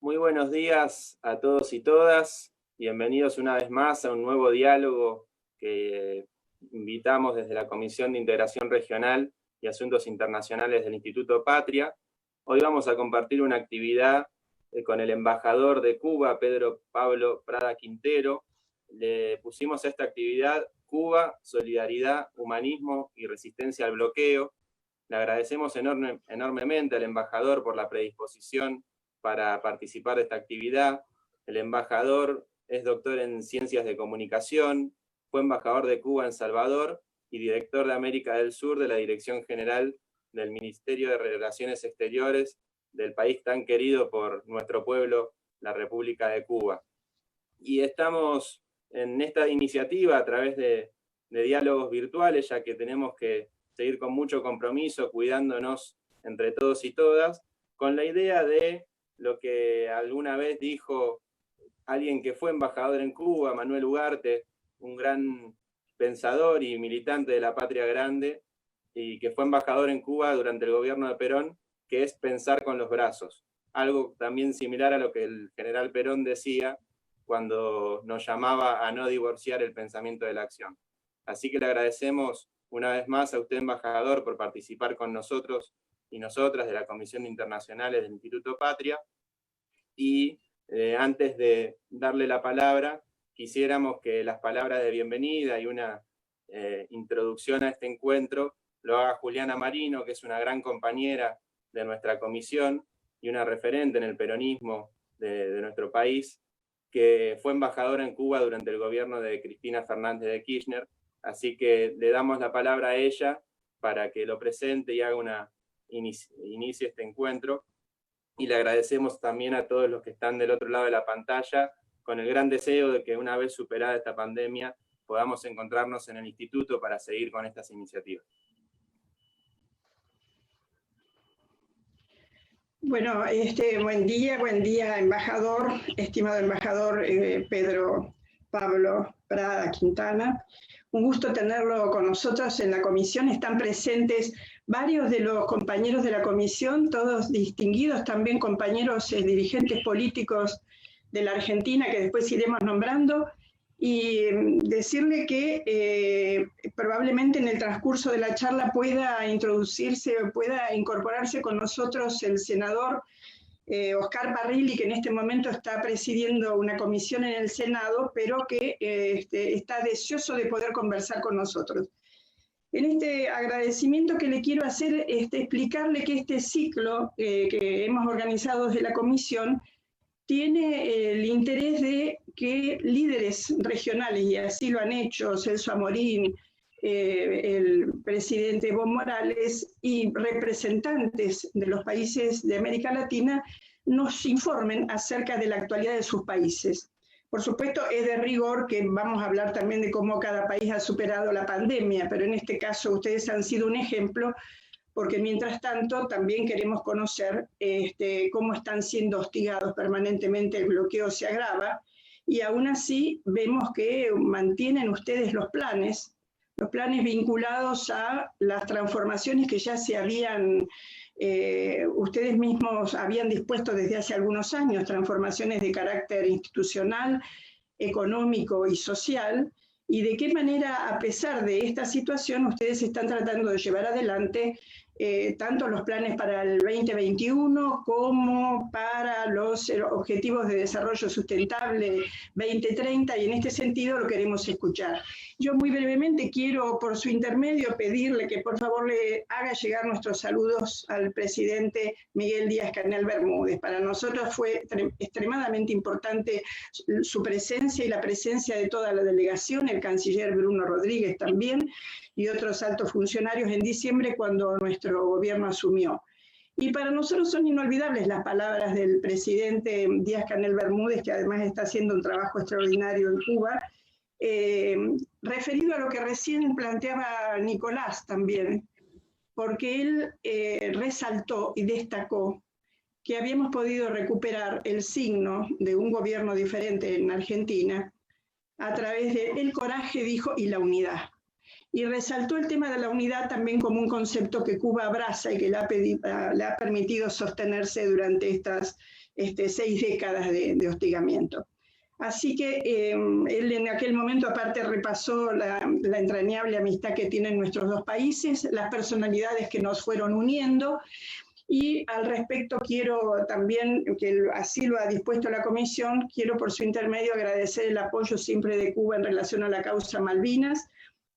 Muy buenos días a todos y todas. Bienvenidos una vez más a un nuevo diálogo que invitamos desde la Comisión de Integración Regional y Asuntos Internacionales del Instituto Patria. Hoy vamos a compartir una actividad con el embajador de Cuba, Pedro Pablo Prada Quintero. Le pusimos a esta actividad Cuba, Solidaridad, Humanismo y Resistencia al Bloqueo. Le agradecemos enormemente al embajador por la predisposición para participar de esta actividad. El embajador es doctor en Ciencias de Comunicación, fue embajador de Cuba en Salvador y director de América del Sur de la Dirección General del Ministerio de Relaciones Exteriores del país tan querido por nuestro pueblo, la República de Cuba. Y estamos en esta iniciativa a través de diálogos virtuales, ya que tenemos que seguir con mucho compromiso, cuidándonos entre todos y todas, con la idea de lo que alguna vez dijo alguien que fue embajador en Cuba, Manuel Ugarte, un gran pensador y militante de la Patria Grande, y que fue embajador en Cuba durante el gobierno de Perón, que es pensar con los brazos. Algo también similar a lo que el general Perón decía cuando nos llamaba a no divorciar el pensamiento de la acción. Así que le agradecemos una vez más a usted, embajador, por participar con nosotros y nosotras de la Comisión Internacionales del Instituto Patria. Y antes de darle la palabra, quisiéramos que las palabras de bienvenida y una introducción a este encuentro lo haga Juliana Marino, que es una gran compañera de nuestra comisión y una referente en el peronismo de nuestro país, que fue embajadora en Cuba durante el gobierno de Cristina Fernández de Kirchner. Así que le damos la palabra a ella para que lo presente y inicie este encuentro. Y le agradecemos también a todos los que están del otro lado de la pantalla, con el gran deseo de que una vez superada esta pandemia podamos encontrarnos en el instituto para seguir con estas iniciativas. Bueno, buen día, embajador, estimado embajador Pedro Pablo Prada Quintana. Un gusto tenerlo con nosotros en la comisión. Están presentes varios de los compañeros de la comisión, todos distinguidos, también compañeros dirigentes políticos de la Argentina, que después iremos nombrando, y decirle que probablemente en el transcurso de la charla pueda incorporarse con nosotros el senador Oscar Parrilli, que en este momento está presidiendo una comisión en el Senado, pero que está deseoso de poder conversar con nosotros. En este agradecimiento que le quiero hacer, explicarle que este ciclo que hemos organizado desde la comisión tiene el interés de que líderes regionales, y así lo han hecho Celso Amorín, el presidente Evo Morales y representantes de los países de América Latina, nos informen acerca de la actualidad de sus países. Por supuesto, es de rigor que vamos a hablar también de cómo cada país ha superado la pandemia, pero en este caso ustedes han sido un ejemplo, porque mientras tanto también queremos conocer cómo están siendo hostigados permanentemente, el bloqueo se agrava, y aún así vemos que mantienen ustedes los planes vinculados a las transformaciones que ya se habían, ustedes mismos habían dispuesto desde hace algunos años, transformaciones de carácter institucional, económico y social, y de qué manera, a pesar de esta situación, ustedes están tratando de llevar adelante tanto los planes para el 2021 como para los Objetivos de Desarrollo Sustentable 2030, y en este sentido lo queremos escuchar. Yo muy brevemente quiero, por su intermedio, pedirle que por favor le haga llegar nuestros saludos al presidente Miguel Díaz-Canel Bermúdez. Para nosotros fue extremadamente importante su presencia y la presencia de toda la delegación, el canciller Bruno Rodríguez también, y otros altos funcionarios en diciembre cuando nuestro gobierno asumió. Y para nosotros son inolvidables las palabras del presidente Díaz-Canel Bermúdez, que además está haciendo un trabajo extraordinario en Cuba, referido a lo que recién planteaba Nicolás también, porque él resaltó y destacó que habíamos podido recuperar el signo de un gobierno diferente en Argentina a través del coraje, dijo, y la unidad. y resaltó el tema de la unidad también como un concepto que Cuba abraza y que le ha permitido sostenerse durante estas 6 décadas de hostigamiento. Así que él en aquel momento aparte repasó la entrañable amistad que tienen nuestros dos países, las personalidades que nos fueron uniendo, y al respecto quiero también, que así lo ha dispuesto la Comisión, quiero por su intermedio agradecer el apoyo siempre de Cuba en relación a la causa Malvinas,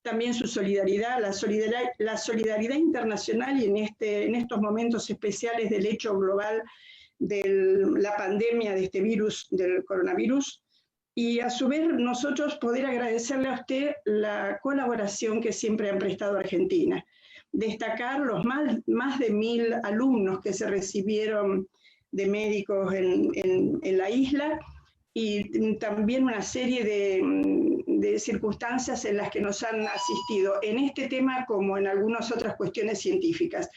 también su solidaridad, la solidaridad internacional y en estos momentos especiales del hecho global de la pandemia de este virus, del coronavirus, y a su vez nosotros poder agradecerle a usted la colaboración que siempre han prestado a Argentina. Destacar los más de 1000 alumnos que se recibieron de médicos en la isla, y también una serie de circunstancias en las que nos han asistido en este tema como en algunas otras cuestiones científicas.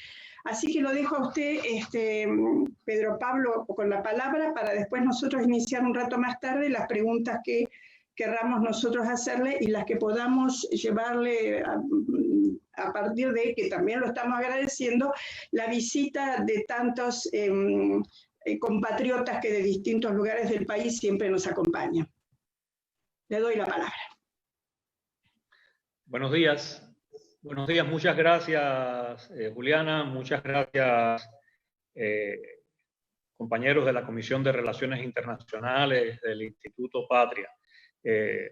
Así que lo dejo a usted, Pedro Pablo, con la palabra para después nosotros iniciar un rato más tarde las preguntas que querramos nosotros hacerle y las que podamos llevarle a partir de que también lo estamos agradeciendo, la visita de tantos compatriotas que de distintos lugares del país siempre nos acompañan. Le doy la palabra. Buenos días. Buenos días, muchas gracias, Juliana, muchas gracias, compañeros de la Comisión de Relaciones Internacionales del Instituto Patria.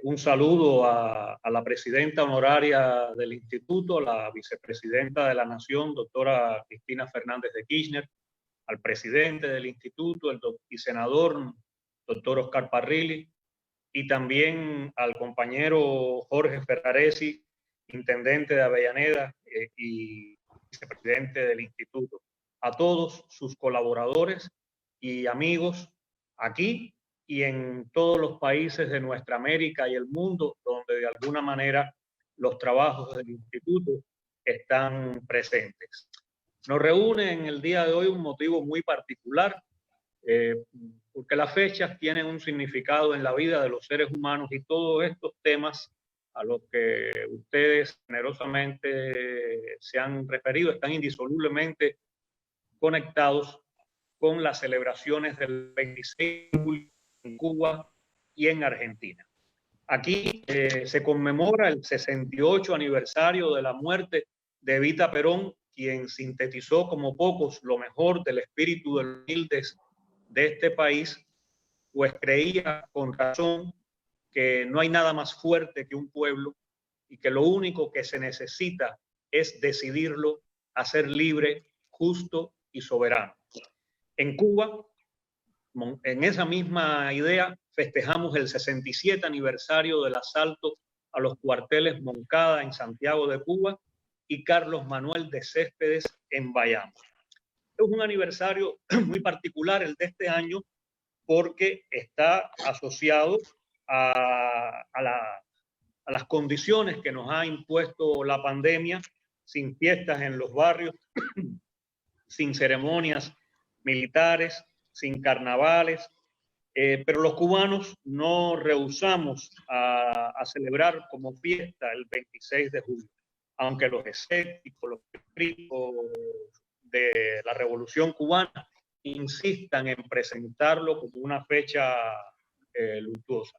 Un saludo a la presidenta honoraria del Instituto, la vicepresidenta de la Nación, doctora Cristina Fernández de Kirchner, al presidente del Instituto, y senador, doctor Oscar Parrilli, y también al compañero Jorge Ferraresi, intendente de Avellaneda y vicepresidente del Instituto, a todos sus colaboradores y amigos aquí y en todos los países de nuestra América y el mundo donde de alguna manera los trabajos del Instituto están presentes. Nos reúne en el día de hoy un motivo muy particular, porque las fechas tienen un significado en la vida de los seres humanos y todos estos temas a los que ustedes generosamente se han referido están indisolublemente conectados con las celebraciones del 26 de julio en Cuba y en Argentina. Aquí se conmemora el 68 aniversario de la muerte de Evita Perón, quien sintetizó como pocos lo mejor del espíritu de los humildes de este país, pues creía con razón que no hay nada más fuerte que un pueblo y que lo único que se necesita es decidirlo a ser libre, justo y soberano. En Cuba, en esa misma idea, festejamos el 67 aniversario del asalto a los cuarteles Moncada en Santiago de Cuba y Carlos Manuel de Céspedes en Bayamo. Es un aniversario muy particular el de este año porque está asociado a las condiciones que nos ha impuesto la pandemia, sin fiestas en los barrios, sin ceremonias militares, sin carnavales, pero los cubanos no rehusamos a celebrar como fiesta el 26 de julio, aunque los escépticos, los críticos de la Revolución Cubana insistan en presentarlo como una fecha luctuosa.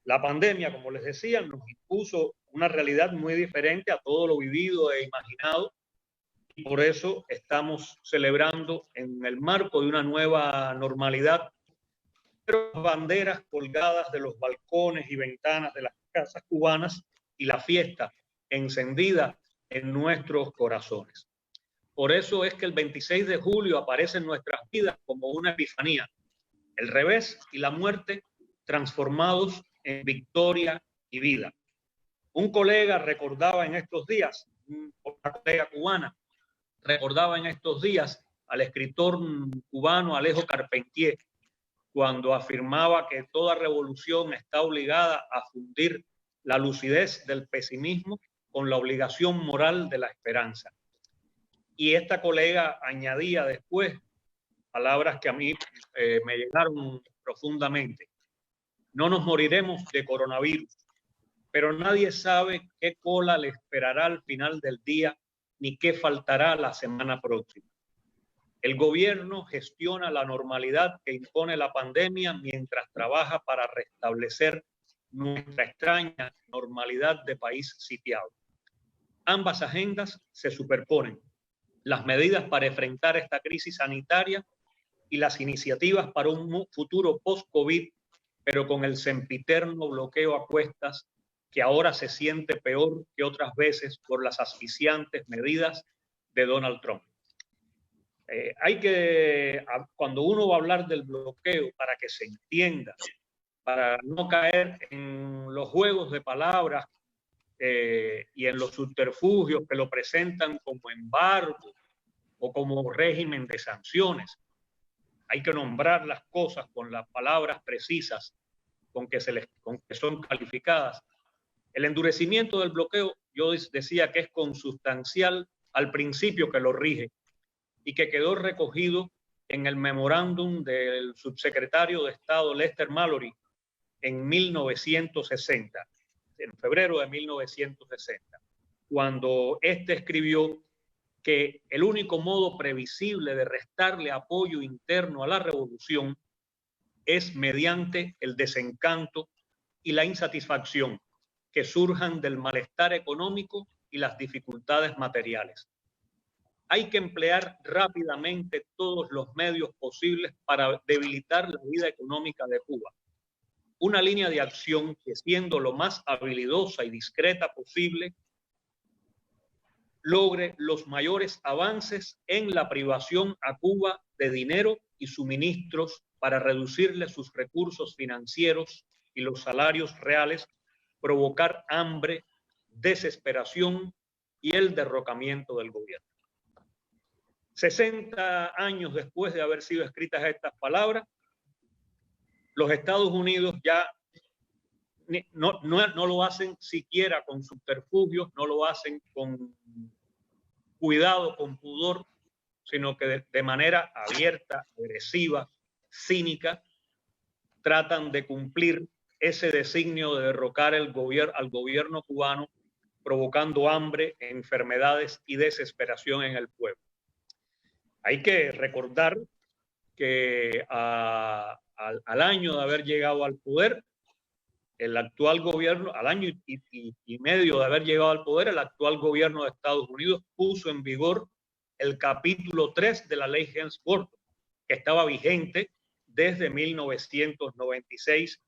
La pandemia, como les decía, nos impuso una realidad muy diferente a todo lo vivido e imaginado, y por eso estamos celebrando en el marco de una nueva normalidad, pero banderas colgadas de los balcones y ventanas de las casas cubanas y la fiesta encendida en nuestros corazones. Por eso es que el 26 de julio aparece en nuestras vidas como una epifanía, el revés y la muerte transformados en victoria y vida. Un colega recordaba en estos días, una colega cubana, recordaba en estos días al escritor cubano Alejo Carpentier, cuando afirmaba que toda revolución está obligada a fundir la lucidez del pesimismo con la obligación moral de la esperanza. Y esta colega añadía después palabras que a mí me llegaron profundamente. No nos moriremos de coronavirus, pero nadie sabe qué cola le esperará al final del día ni qué faltará la semana próxima. El gobierno gestiona la normalidad que impone la pandemia mientras trabaja para restablecer nuestra extraña normalidad de país sitiado. Ambas agendas se superponen: las medidas para enfrentar esta crisis sanitaria y las iniciativas para un futuro post-COVID, pero con el sempiterno bloqueo a cuestas que ahora se siente peor que otras veces por las asfixiantes medidas de Donald Trump. Cuando uno va a hablar del bloqueo, para que se entienda, para no caer en los juegos de palabras y en los subterfugios que lo presentan como embargo o como régimen de sanciones, hay que nombrar las cosas con las palabras precisas con que son calificadas. El endurecimiento del bloqueo, yo decía que es consustancial al principio que lo rige y que quedó recogido en el memorándum del subsecretario de Estado Lester Mallory en 1960, en febrero de 1960, cuando éste escribió que el único modo previsible de restarle apoyo interno a la revolución es mediante el desencanto y la insatisfacción que surjan del malestar económico y las dificultades materiales. Hay que emplear rápidamente todos los medios posibles para debilitar la vida económica de Cuba. Una línea de acción que, siendo lo más habilidosa y discreta posible, logre los mayores avances en la privación a Cuba de dinero y suministros para reducirle sus recursos financieros y los salarios reales, provocar hambre, desesperación y el derrocamiento del gobierno. 60 años después de haber sido escritas estas palabras, los Estados Unidos ya no lo hacen siquiera con subterfugios, no lo hacen con cuidado, con pudor, sino que de manera abierta, agresiva, cínica, tratan de cumplir ese designio de derrocar al gobierno cubano, provocando hambre, enfermedades y desesperación en el pueblo. Hay que recordar que al año de haber llegado al poder, el actual gobierno, al año y medio de haber llegado al poder, el actual gobierno de Estados Unidos puso en vigor el capítulo 3 de la ley Helms-Burton, que estaba vigente desde 1996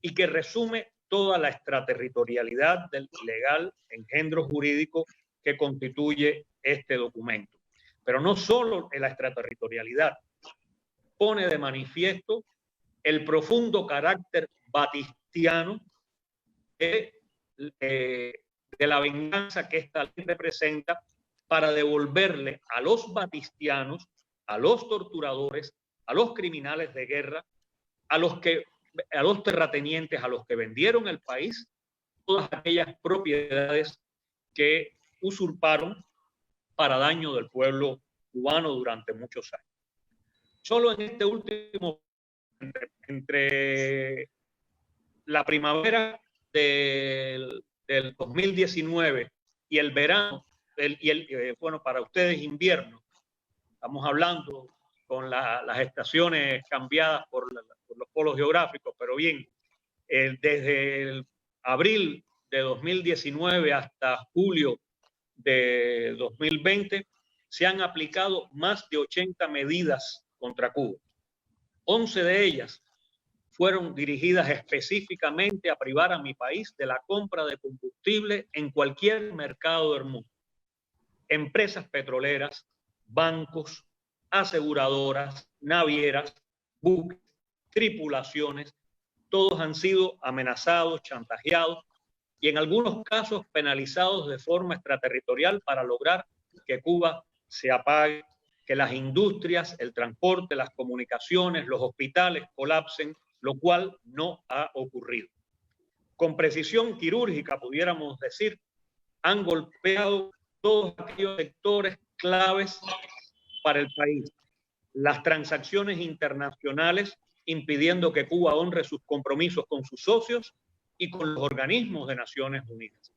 y que resume toda la extraterritorialidad del ilegal engendro jurídico que constituye este documento. Pero no solo en la extraterritorialidad, pone de manifiesto el profundo carácter batistiano de la venganza que esta ley representa para devolverle a los batistianos, a los torturadores, a los criminales de guerra, a los terratenientes, a los que vendieron el país, todas aquellas propiedades que usurparon para daño del pueblo cubano durante muchos años. Solo en este último, entre la primavera del 2019 y el verano, bueno, para ustedes invierno, estamos hablando con las estaciones cambiadas por los polos geográficos, pero bien, desde el abril de 2019 hasta julio de 2020 se han aplicado más de 80 medidas contra Cuba. 11 de ellas fueron dirigidas específicamente a privar a mi país de la compra de combustible en cualquier mercado del mundo. Empresas petroleras, bancos, aseguradoras, navieras, buques, tripulaciones, todos han sido amenazados, chantajeados y en algunos casos penalizados de forma extraterritorial para lograr que Cuba se apague, que las industrias, el transporte, las comunicaciones, los hospitales colapsen, lo cual no ha ocurrido. Con precisión quirúrgica, pudiéramos decir, han golpeado todos aquellos sectores claves para el país. Las transacciones internacionales impidiendo que Cuba honre sus compromisos con sus socios y con los organismos de Naciones Unidas.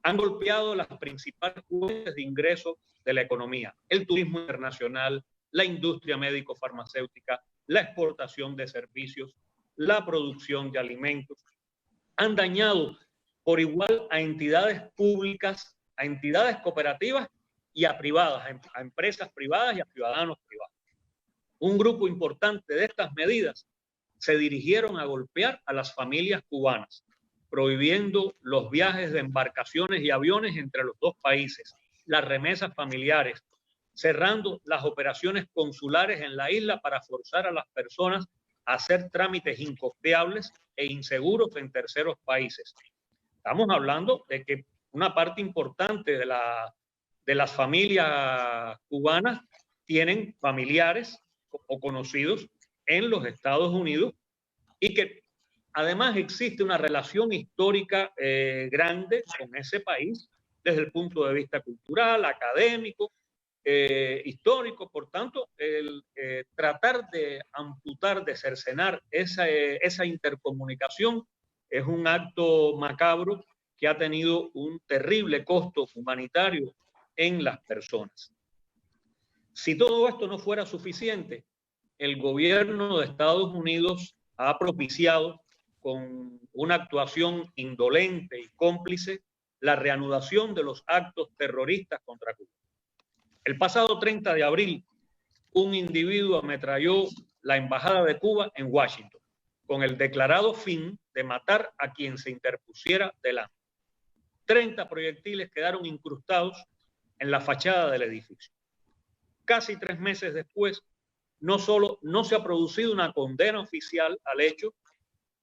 Han golpeado las principales fuentes de ingreso de la economía: el turismo internacional, la industria médico-farmacéutica, la exportación de servicios, la producción de alimentos. Han dañado por igual a entidades públicas, a entidades cooperativas y a privadas, a empresas privadas y a ciudadanos privados. Un grupo importante de estas medidas se dirigieron a golpear a las familias cubanas, prohibiendo los viajes de embarcaciones y aviones entre los dos países, las remesas familiares, cerrando las operaciones consulares en la isla para forzar a las personas a hacer trámites incosteables e inseguros en terceros países. Estamos hablando de que una parte importante de las familias cubanas tienen familiares o conocidos en los Estados Unidos y que además existe una relación histórica grande con ese país desde el punto de vista cultural, académico, histórico. Por tanto, tratar de amputar, de cercenar esa intercomunicación es un acto macabro que ha tenido un terrible costo humanitario en las personas. Si todo esto no fuera suficiente, el gobierno de Estados Unidos ha propiciado con una actuación indolente y cómplice la reanudación de los actos terroristas contra Cuba. El pasado 30 de abril, un individuo ametralló la embajada de Cuba en Washington con el declarado fin de matar a quien se interpusiera delante. 30 proyectiles quedaron incrustados en la fachada del edificio. Casi 3 meses después, no solo no se ha producido una condena oficial al hecho,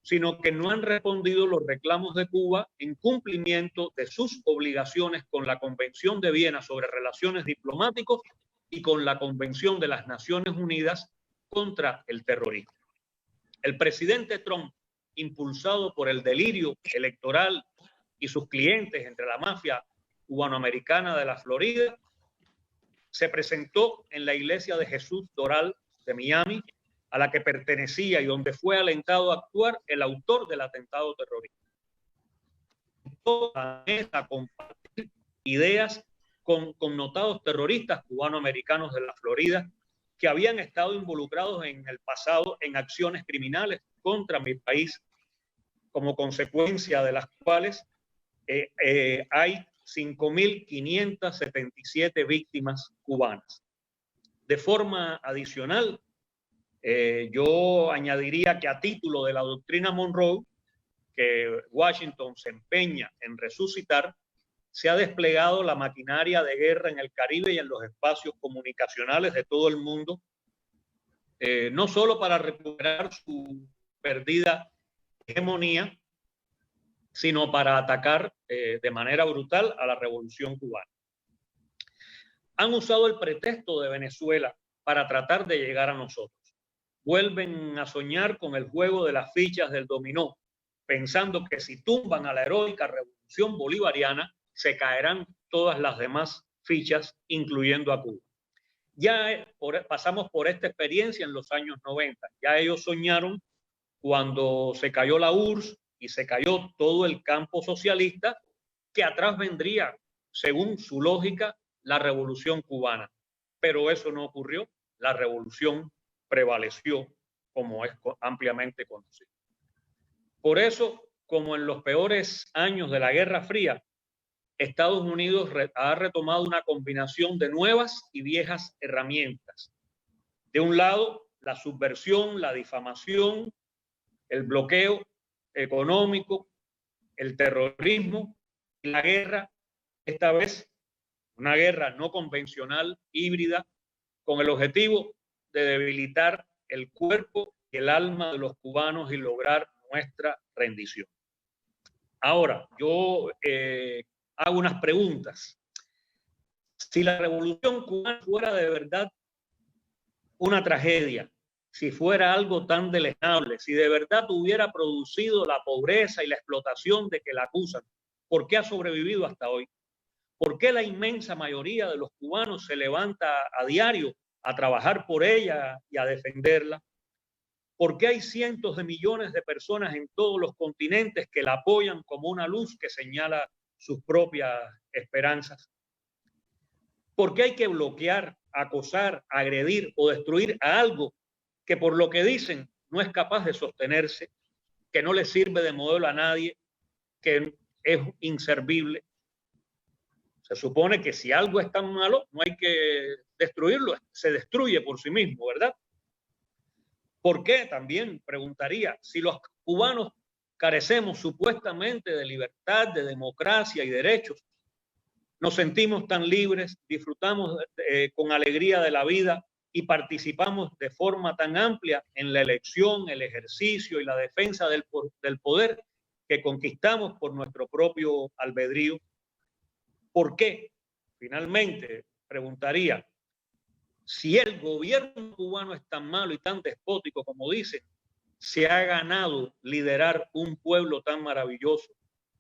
sino que no han respondido los reclamos de Cuba en cumplimiento de sus obligaciones con la Convención de Viena sobre Relaciones Diplomáticas y con la Convención de las Naciones Unidas contra el Terrorismo. El presidente Trump, impulsado por el delirio electoral y sus clientes entre la mafia cubanoamericana de la Florida, se presentó en la iglesia de Jesús Doral de Miami, a la que pertenecía y donde fue alentado a actuar el autor del atentado terrorista. A compartir ideas con connotados terroristas cubanoamericanos de la Florida que habían estado involucrados en el pasado en acciones criminales contra mi país, como consecuencia de las cuales hay 5.577 víctimas cubanas. De forma adicional, yo añadiría que a título de la doctrina Monroe, que Washington se empeña en resucitar, se ha desplegado la maquinaria de guerra en el Caribe y en los espacios comunicacionales de todo el mundo, no solo para recuperar su perdida hegemonía, sino para atacar de manera brutal a la revolución cubana. Han usado el pretexto de Venezuela para tratar de llegar a nosotros. Vuelven a soñar con el juego de las fichas del dominó, pensando que si tumban a la heroica revolución bolivariana, se caerán todas las demás fichas, incluyendo a Cuba. Ya pasamos por esta experiencia en los años 90. Ya ellos soñaron cuando se cayó la URSS y se cayó todo el campo socialista, que atrás vendría, según su lógica, la revolución cubana. Pero eso no ocurrió. La revolución prevaleció, como es ampliamente conocido. Por eso, como en los peores años de la Guerra Fría, Estados Unidos ha retomado una combinación de nuevas y viejas herramientas. De un lado, la subversión, la difamación, el bloqueo económico, el terrorismo y la guerra, esta vez una guerra no convencional, híbrida, con el objetivo de debilitar el cuerpo y el alma de los cubanos y lograr nuestra rendición. Ahora, yo hago unas preguntas. Si la revolución cubana fuera de verdad una tragedia, si fuera algo tan deleznable, si de verdad hubiera producido la pobreza y la explotación de que la acusan, ¿por qué ha sobrevivido hasta hoy? ¿Por qué la inmensa mayoría de los cubanos se levanta a diario a trabajar por ella y a defenderla? ¿Por qué hay cientos de millones de personas en todos los continentes que la apoyan como una luz que señala sus propias esperanzas? ¿Por qué hay que bloquear, acosar, agredir o destruir a algo que por lo que dicen no es capaz de sostenerse, que no le sirve de modelo a nadie, que es inservible? Se supone que si algo es tan malo, no hay que destruirlo, se destruye por sí mismo, ¿verdad? ¿Por qué? También preguntaría, si los cubanos carecemos supuestamente de libertad, de democracia y derechos, nos sentimos tan libres, disfrutamos con alegría de la vida y participamos de forma tan amplia en la elección, el ejercicio y la defensa del poder que conquistamos por nuestro propio albedrío. ¿Por qué? Finalmente, preguntaría, si el gobierno cubano es tan malo y tan despótico como dicen, se ha ganado liderar un pueblo tan maravilloso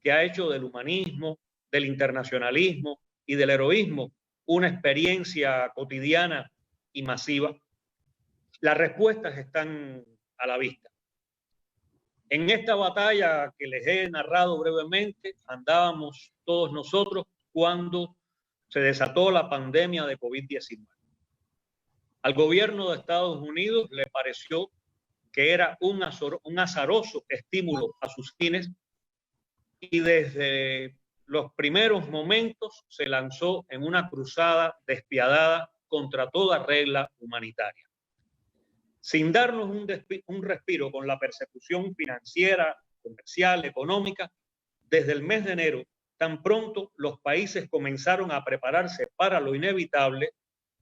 que ha hecho del humanismo, del internacionalismo y del heroísmo una experiencia cotidiana y masiva. Las respuestas están a la vista. En esta batalla que les he narrado brevemente, andábamos todos nosotros cuando se desató la pandemia de COVID-19. Al gobierno de Estados Unidos le pareció que era un azaroso estímulo a sus fines y desde los primeros momentos se lanzó en una cruzada despiadada contra toda regla humanitaria. Sin darnos un respiro con la persecución financiera, comercial, económica, desde el mes de enero, tan pronto los países comenzaron a prepararse para lo inevitable,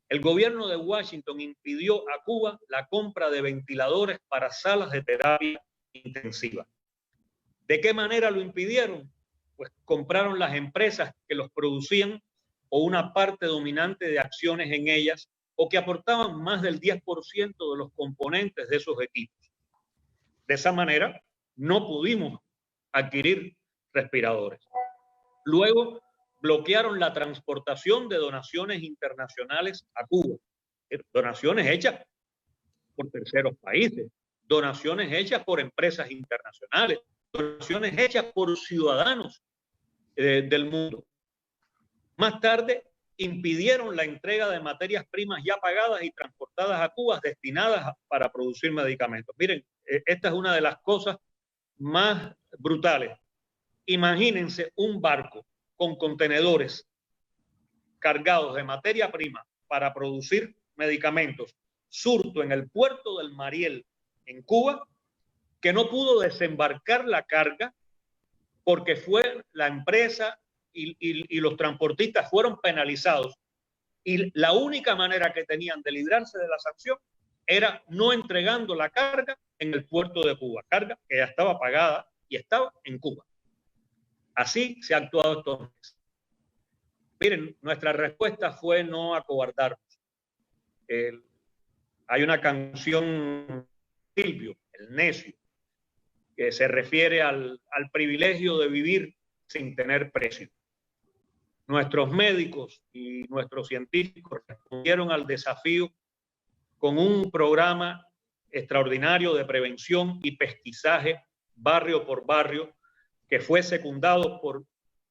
el gobierno de Washington impidió a Cuba la compra de ventiladores para salas de terapia intensiva. ¿De qué manera lo impidieron? Pues compraron las empresas que los producían o una parte dominante de acciones en ellas o que aportaban más del 10% de los componentes de esos equipos. De esa manera, no pudimos adquirir respiradores. Luego, bloquearon la transportación de donaciones internacionales a Cuba. Donaciones hechas por terceros países, donaciones hechas por empresas internacionales, donaciones hechas por ciudadanos del mundo. Más tarde, impidieron la entrega de materias primas ya pagadas y transportadas a Cuba destinadas para producir medicamentos. Miren, esta es una de las cosas más brutales. Imagínense un barco con contenedores cargados de materia prima para producir medicamentos, surto en el puerto del Mariel, en Cuba, que no pudo desembarcar la carga porque fue la empresa y los transportistas fueron penalizados. Y la única manera que tenían de librarse de la sanción era no entregando la carga en el puerto de Cuba, carga que ya estaba pagada y estaba en Cuba. Así se ha actuado estos meses. Miren, nuestra respuesta fue no acobardarnos. Hay una canción, Silvio, el necio, que se refiere al privilegio de vivir sin tener precio. Nuestros médicos y nuestros científicos respondieron al desafío con un programa extraordinario de prevención y pesquisaje barrio por barrio que fue secundado por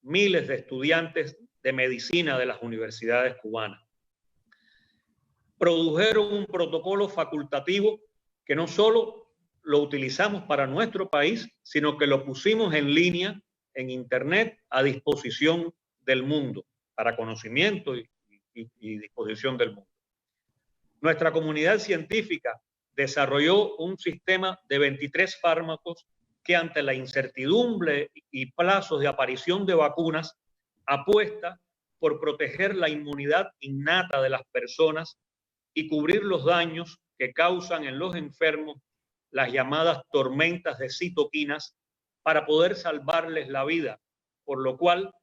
miles de estudiantes de medicina de las universidades cubanas. Produjeron un protocolo facultativo que no solo lo utilizamos para nuestro país, sino que lo pusimos en línea en Internet a disposición del mundo, para conocimiento y disposición del mundo. Nuestra comunidad científica desarrolló un sistema de 23 fármacos que ante la incertidumbre y plazos de aparición de vacunas apuesta por proteger la inmunidad innata de las personas y cubrir los daños que causan en los enfermos las llamadas tormentas de citoquinas para poder salvarles la vida, por lo cual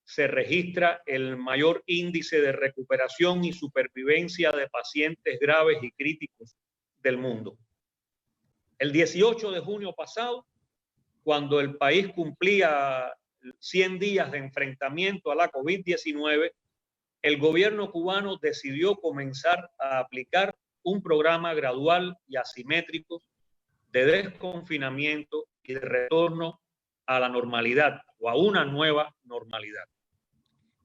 se registra el mayor índice de recuperación y supervivencia de pacientes graves y críticos del mundo. El 18 de junio pasado, cuando el país cumplía 100 días de enfrentamiento a la COVID-19, el gobierno cubano decidió comenzar a aplicar un programa gradual y asimétrico de desconfinamiento y de retorno a la normalidad o a una nueva normalidad.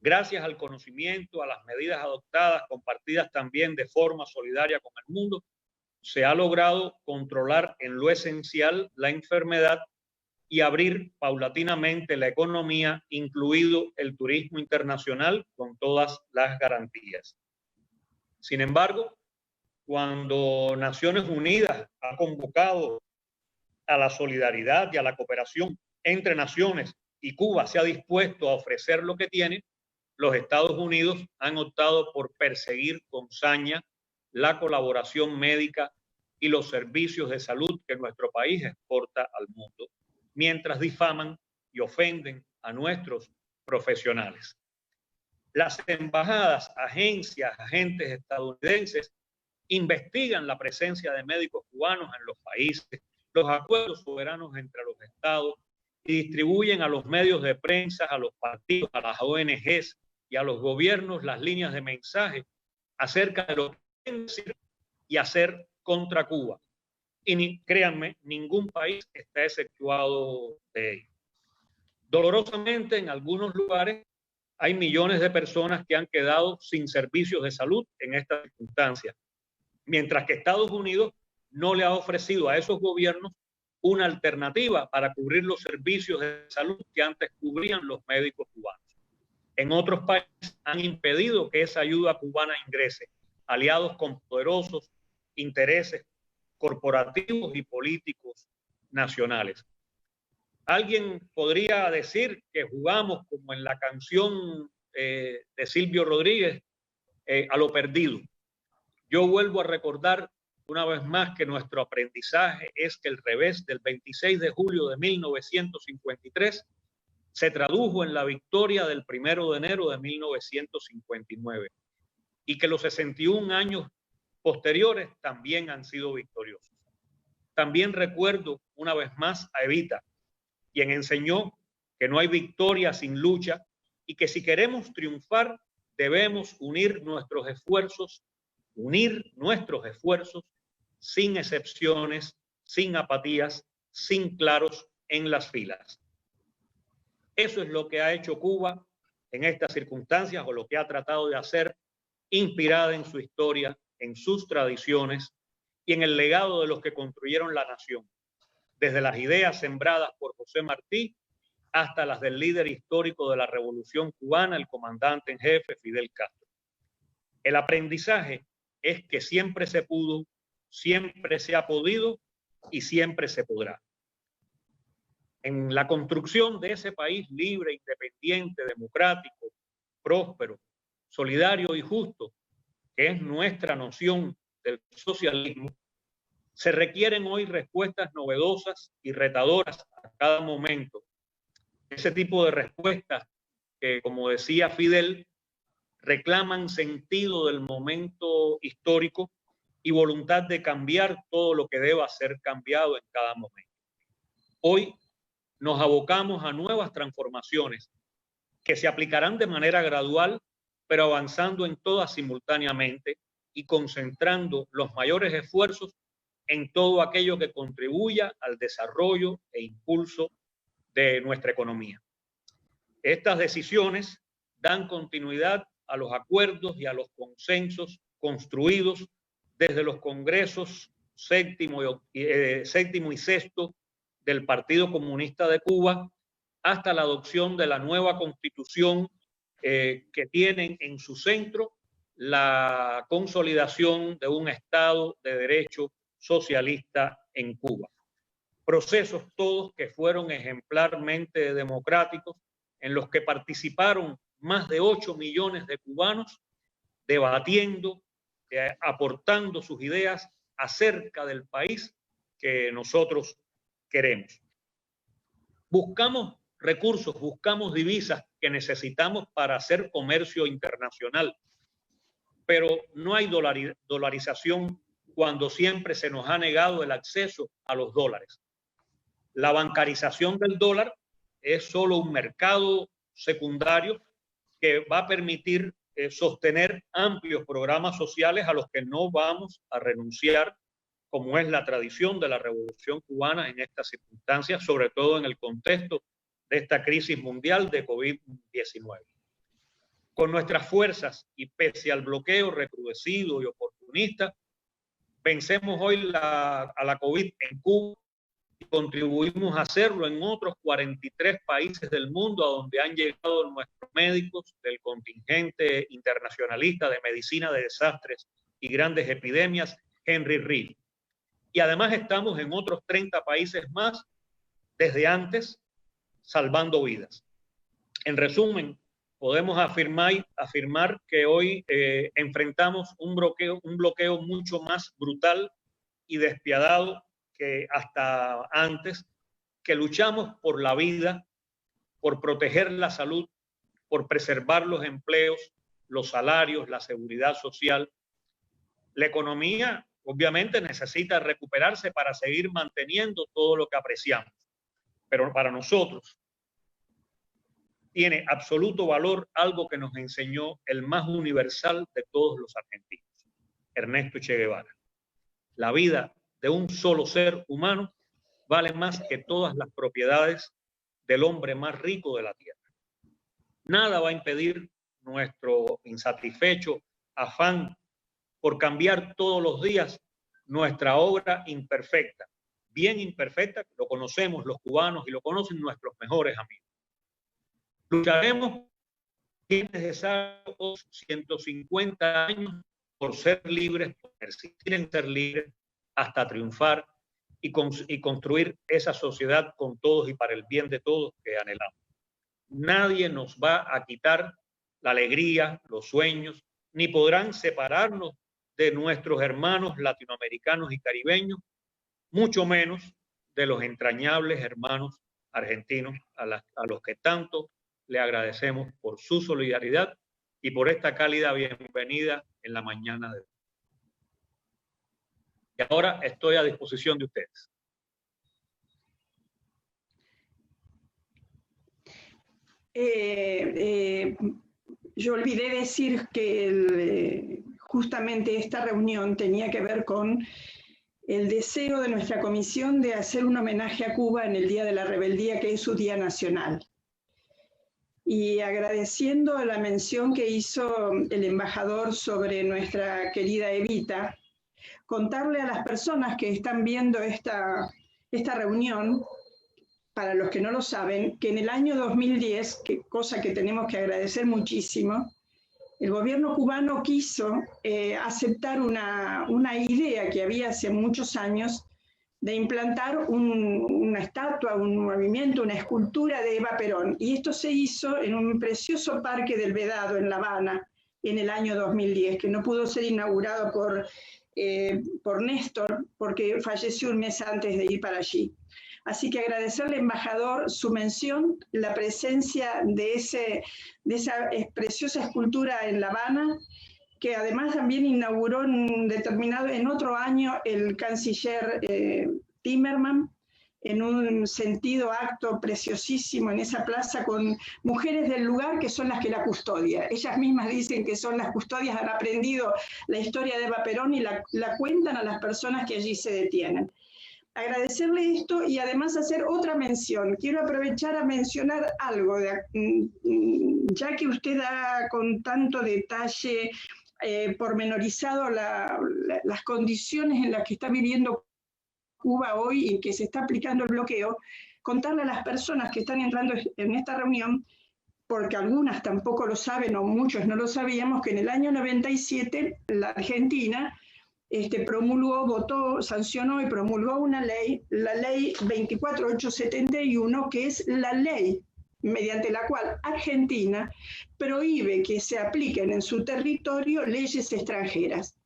Gracias al conocimiento, a las medidas adoptadas, compartidas también de forma solidaria con el mundo, se ha logrado controlar en lo esencial la enfermedad y abrir paulatinamente la economía, incluido el turismo internacional, con todas las garantías. Sin embargo, cuando Naciones Unidas ha convocado a la solidaridad y a la cooperación entre naciones y Cuba se ha dispuesto a ofrecer lo que tiene, los Estados Unidos han optado por perseguir con saña la colaboración médica y los servicios de salud que nuestro país exporta al mundo, mientras difaman y ofenden a nuestros profesionales. Las embajadas, agencias, agentes estadounidenses investigan la presencia de médicos cubanos en los países, los acuerdos soberanos entre los estados y distribuyen a los medios de prensa, a los partidos, a las ONGs y a los gobiernos las líneas de mensaje acerca de lo que quieren decir y hacer contra Cuba. Y créanme, ningún país está exceptuado de ello. Dolorosamente, en algunos lugares hay millones de personas que han quedado sin servicios de salud en estas circunstancias, mientras que Estados Unidos no le ha ofrecido a esos gobiernos una alternativa para cubrir los servicios de salud que antes cubrían los médicos cubanos. En otros países han impedido que esa ayuda cubana ingrese, aliados con poderosos intereses corporativos y políticos nacionales. Alguien podría decir que jugamos como en la canción de Silvio Rodríguez, a lo perdido. Yo vuelvo a recordar una vez más que nuestro aprendizaje es que el revés del 26 de julio de 1953 se tradujo en la victoria del 1 de enero de 1959 y que los 61 años posteriores también han sido victoriosos. También recuerdo una vez más a Evita, quien enseñó que no hay victoria sin lucha y que si queremos triunfar debemos unir nuestros esfuerzos sin excepciones, sin apatías, sin claros en las filas. Eso es lo que ha hecho Cuba en estas circunstancias o lo que ha tratado de hacer, inspirada en su historia, en sus tradiciones y en el legado de los que construyeron la nación, desde las ideas sembradas por José Martí hasta las del líder histórico de la Revolución Cubana, el comandante en jefe Fidel Castro. El aprendizaje es que siempre se pudo, siempre se ha podido y siempre se podrá. En la construcción de ese país libre, independiente, democrático, próspero, solidario y justo, que es nuestra noción del socialismo, se requieren hoy respuestas novedosas y retadoras a cada momento. Ese tipo de respuestas que, como decía Fidel, reclaman sentido del momento histórico y voluntad de cambiar todo lo que deba ser cambiado en cada momento. Hoy nos abocamos a nuevas transformaciones que se aplicarán de manera gradual, pero avanzando en todas simultáneamente y concentrando los mayores esfuerzos en todo aquello que contribuya al desarrollo e impulso de nuestra economía. Estas decisiones dan continuidad a los acuerdos y a los consensos construidos desde los congresos séptimo y sexto del Partido Comunista de Cuba hasta la adopción de la nueva constitución que tienen en su centro la consolidación de un Estado de Derecho socialista en Cuba. Procesos todos que fueron ejemplarmente democráticos, en los que participaron más de 8 millones de cubanos debatiendo, aportando sus ideas acerca del país que nosotros queremos. Buscamos recursos, buscamos divisas que necesitamos para hacer comercio internacional, pero no hay dolarización cuando siempre se nos ha negado el acceso a los dólares. La bancarización del dólar es solo un mercado secundario que va a permitir sostener amplios programas sociales a los que no vamos a renunciar como es la tradición de la Revolución Cubana en estas circunstancias, sobre todo en el contexto de esta crisis mundial de COVID-19. Con nuestras fuerzas y pese al bloqueo recrudecido y oportunista, vencemos hoy a la COVID en Cuba y contribuimos a hacerlo en otros 43 países del mundo a donde han llegado nuestros médicos del contingente internacionalista de medicina de desastres y grandes epidemias, Henry Reed. Y además estamos en otros 30 países más desde antes, salvando vidas. En resumen, podemos afirmar que hoy enfrentamos un bloqueo mucho más brutal y despiadado que hasta antes, que luchamos por la vida, por proteger la salud, por preservar los empleos, los salarios, la seguridad social. La economía obviamente necesita recuperarse para seguir manteniendo todo lo que apreciamos, pero para nosotros tiene absoluto valor algo que nos enseñó el más universal de todos los argentinos, Ernesto Che Guevara. La vida de un solo ser humano vale más que todas las propiedades del hombre más rico de la tierra. Nada va a impedir nuestro insatisfecho afán por cambiar todos los días nuestra obra imperfecta, bien imperfecta, lo conocemos los cubanos y lo conocen nuestros mejores amigos. Lucharemos si es necesario 150 años por ser libres, por persistir en ser libres, hasta triunfar y construir esa sociedad con todos y para el bien de todos que anhelamos. Nadie nos va a quitar la alegría, los sueños, ni podrán separarnos de nuestros hermanos latinoamericanos y caribeños, mucho menos de los entrañables hermanos argentinos a los que tanto le agradecemos por su solidaridad y por esta cálida bienvenida en la mañana de hoy. Y ahora estoy a disposición de ustedes. Yo olvidé decir que justamente esta reunión tenía que ver con el deseo de nuestra comisión de hacer un homenaje a Cuba en el Día de la Rebeldía, que es su Día Nacional. Y agradeciendo la mención que hizo el embajador sobre nuestra querida Evita, contarle a las personas que están viendo esta reunión, para los que no lo saben, que en el año 2010, cosa que tenemos que agradecer muchísimo, el gobierno cubano quiso aceptar una idea que había hace muchos años de implantar una estatua, un movimiento, una escultura de Eva Perón. Y esto se hizo en un precioso parque del Vedado, en La Habana, en el año 2010, que no pudo ser inaugurado por Néstor, porque falleció un mes antes de ir para allí. Así que agradecerle al embajador su mención, la presencia de esa preciosa escultura en La Habana, que además también inauguró en otro año el canciller Timerman, en un sentido acto preciosísimo en esa plaza con mujeres del lugar que son las que la custodian. Ellas mismas dicen que son las custodias, han aprendido la historia de Eva Perón y la cuentan a las personas que allí se detienen. Agradecerle esto y además hacer otra mención. Quiero aprovechar a mencionar algo, ya que usted da con tanto detalle pormenorizado las condiciones en las que está viviendo Cuba hoy y que se está aplicando el bloqueo, contarle a las personas que están entrando en esta reunión, porque algunas tampoco lo saben o muchos no lo sabíamos, que en el año 97 la Argentina votó, sancionó y promulgó una ley, la ley 24871, que es la ley mediante la cual Argentina prohíbe que se apliquen en su territorio leyes extranjeras.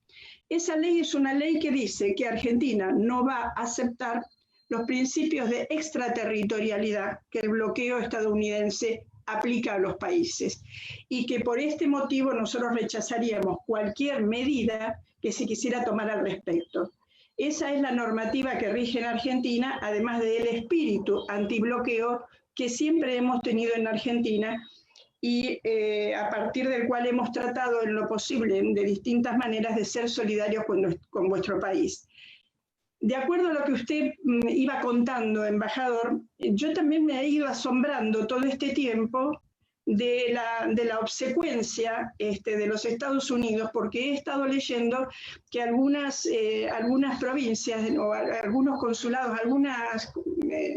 Esa ley es una ley que dice que Argentina no va a aceptar los principios de extraterritorialidad que el bloqueo estadounidense aplica a los países y que por este motivo nosotros rechazaríamos cualquier medida que se quisiera tomar al respecto. Esa es la normativa que rige en Argentina, además del espíritu antibloqueo que siempre hemos tenido en Argentina y a partir del cual hemos tratado en lo posible, de distintas maneras, de ser solidarios con vuestro país. de acuerdo a lo que usted iba contando, embajador, yo también me he ido asombrando todo este tiempo de la obsecuencia de los Estados Unidos, porque he estado leyendo que algunas provincias o algunos consulados, algunas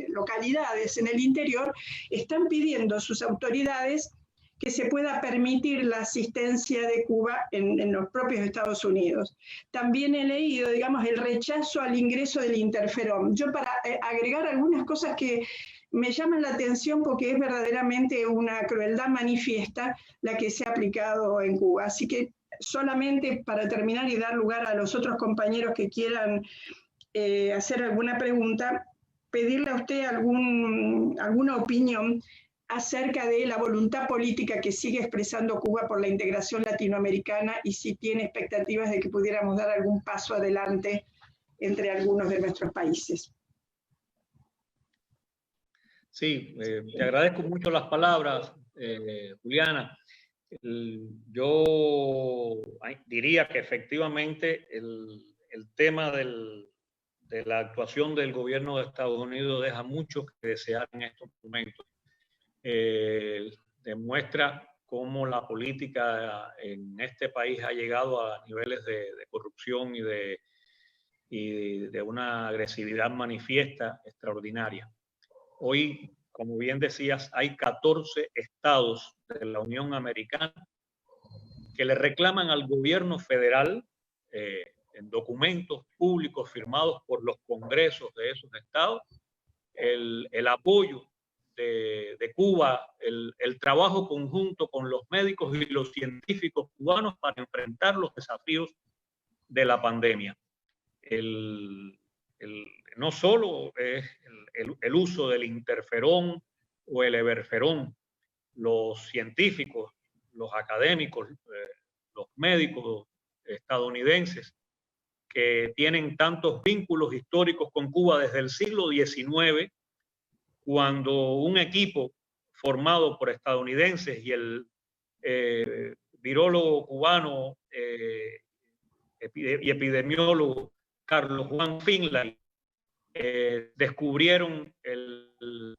localidades en el interior están pidiendo a sus autoridades que se pueda permitir la asistencia de Cuba en los propios Estados Unidos. También he leído, digamos, el rechazo al ingreso del interferón. Yo para agregar algunas cosas que me llaman la atención porque es verdaderamente una crueldad manifiesta la que se ha aplicado en Cuba. Así que solamente para terminar y dar lugar a los otros compañeros que quieran hacer alguna pregunta, pedirle a usted alguna opinión acerca de la voluntad política que sigue expresando Cuba por la integración latinoamericana y si tiene expectativas de que pudiéramos dar algún paso adelante entre algunos de nuestros países. Sí, te agradezco mucho las palabras, Juliana. Yo diría que efectivamente el tema de la actuación del gobierno de Estados Unidos deja mucho que desear en estos momentos. Demuestra cómo la política en este país ha llegado a niveles de corrupción y de una agresividad manifiesta extraordinaria. Hoy, como bien decías, hay 14 estados de la Unión Americana que le reclaman al gobierno federal en documentos públicos firmados por los congresos de esos estados el apoyo de Cuba, el trabajo conjunto con los médicos y los científicos cubanos para enfrentar los desafíos de la pandemia. No solo es el uso del interferón o el everferón, los científicos, los académicos, los médicos estadounidenses que tienen tantos vínculos históricos con Cuba desde el siglo XIX, cuando un equipo formado por estadounidenses y el virólogo cubano y epidemiólogo Carlos Juan Finlay descubrieron el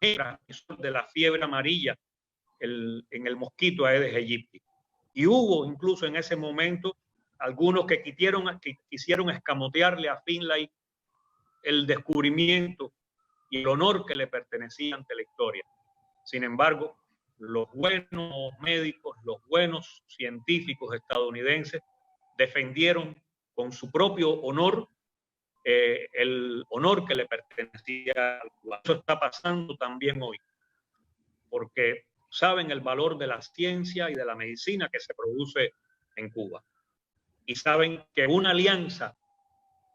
transmisor de la fiebre amarilla en el mosquito Aedes aegypti. Y hubo incluso en ese momento algunos que quisieron escamotearle a Finlay el descubrimiento y el honor que le pertenecía ante la historia. Sin embargo, los buenos médicos, los buenos científicos estadounidenses defendieron con su propio honor el honor que le pertenecía al cubano. Eso está pasando también hoy, porque saben el valor de la ciencia y de la medicina que se produce en Cuba. Y saben que una alianza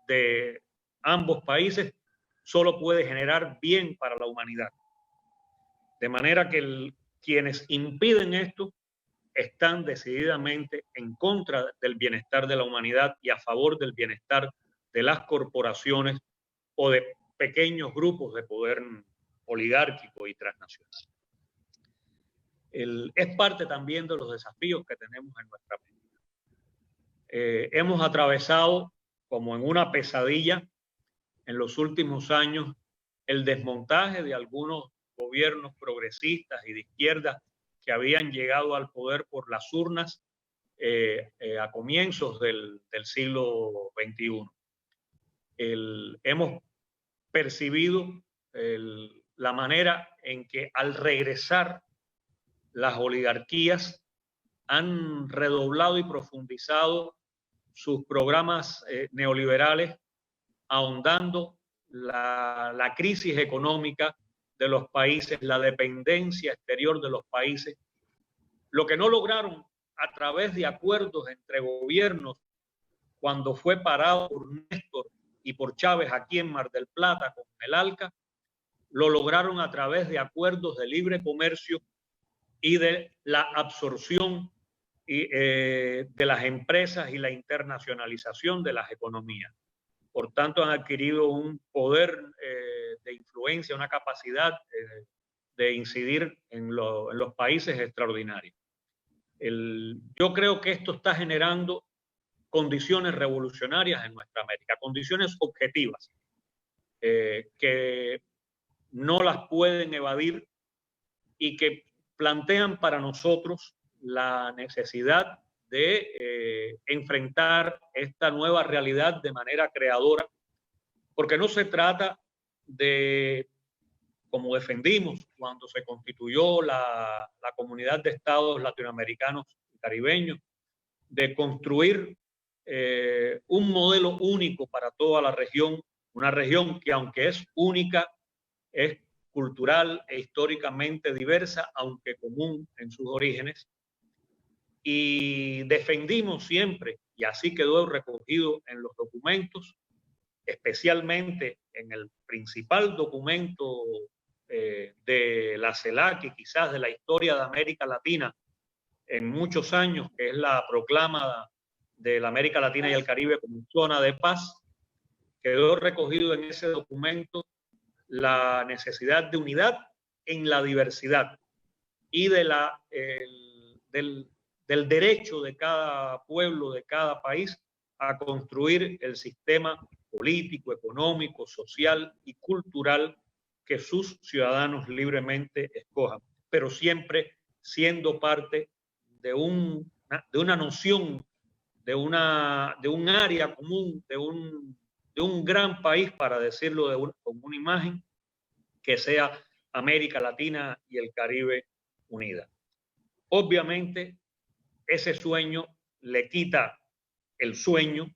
de ambos países solo puede generar bien para la humanidad. De manera que quienes impiden esto están decididamente en contra del bienestar de la humanidad y a favor del bienestar de las corporaciones o de pequeños grupos de poder oligárquico y transnacional. Es parte también de los desafíos que tenemos en nuestra vida. Hemos atravesado, como en una pesadilla, en los últimos años, el desmontaje de algunos gobiernos progresistas y de izquierda que habían llegado al poder por las urnas a comienzos del siglo XXI. Hemos percibido la manera en que al regresar las oligarquías han redoblado y profundizado sus programas neoliberales, ahondando la crisis económica de los países, la dependencia exterior de los países, lo que no lograron a través de acuerdos entre gobiernos cuando fue parado por Néstor y por Chávez aquí en Mar del Plata con el ALCA, lo lograron a través de acuerdos de libre comercio y de la absorción de las empresas y la internacionalización de las economías. Por tanto, han adquirido un poder de influencia, una capacidad de incidir en los países extraordinarios. Yo creo que esto está generando condiciones revolucionarias en nuestra América, condiciones objetivas que no las pueden evadir y que plantean para nosotros la necesidad de enfrentar esta nueva realidad de manera creadora, porque no se trata de, como defendimos cuando se constituyó la Comunidad de Estados Latinoamericanos y Caribeños, de construir un modelo único para toda la región, una región que aunque es única, es cultural e históricamente diversa, aunque común en sus orígenes. Y defendimos siempre, y así quedó recogido en los documentos, especialmente en el principal documento de la CELAC y quizás de la historia de América Latina en muchos años, que es la proclama de la América Latina y el Caribe como zona de paz, quedó recogido en ese documento la necesidad de unidad en la diversidad y del derecho de cada pueblo, de cada país, a construir el sistema político, económico, social y cultural que sus ciudadanos libremente escojan, pero siempre siendo parte de una noción, de un área común, de un gran país, para decirlo con una imagen, que sea América Latina y el Caribe unida. Obviamente, ese sueño le quita el sueño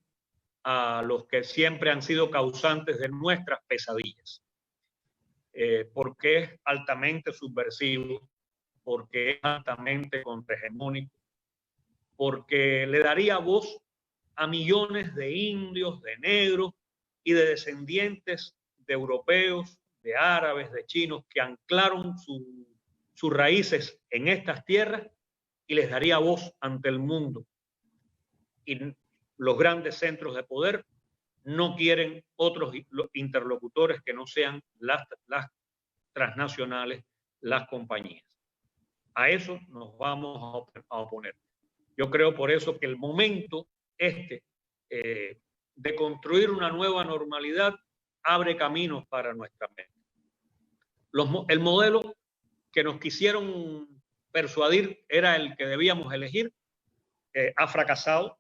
a los que siempre han sido causantes de nuestras pesadillas, porque es altamente subversivo, porque es altamente contrahegemónico, porque le daría voz a millones de indios, de negros y de descendientes de europeos, de árabes, de chinos, que anclaron sus raíces en estas tierras, y les daría voz ante el mundo. Y los grandes centros de poder no quieren otros interlocutores que no sean las transnacionales, las compañías. A eso nos vamos a oponer. Yo creo por eso que el momento de construir una nueva normalidad abre caminos para nuestra mente. El modelo que nos quisieron persuadir era el que debíamos elegir, ha fracasado,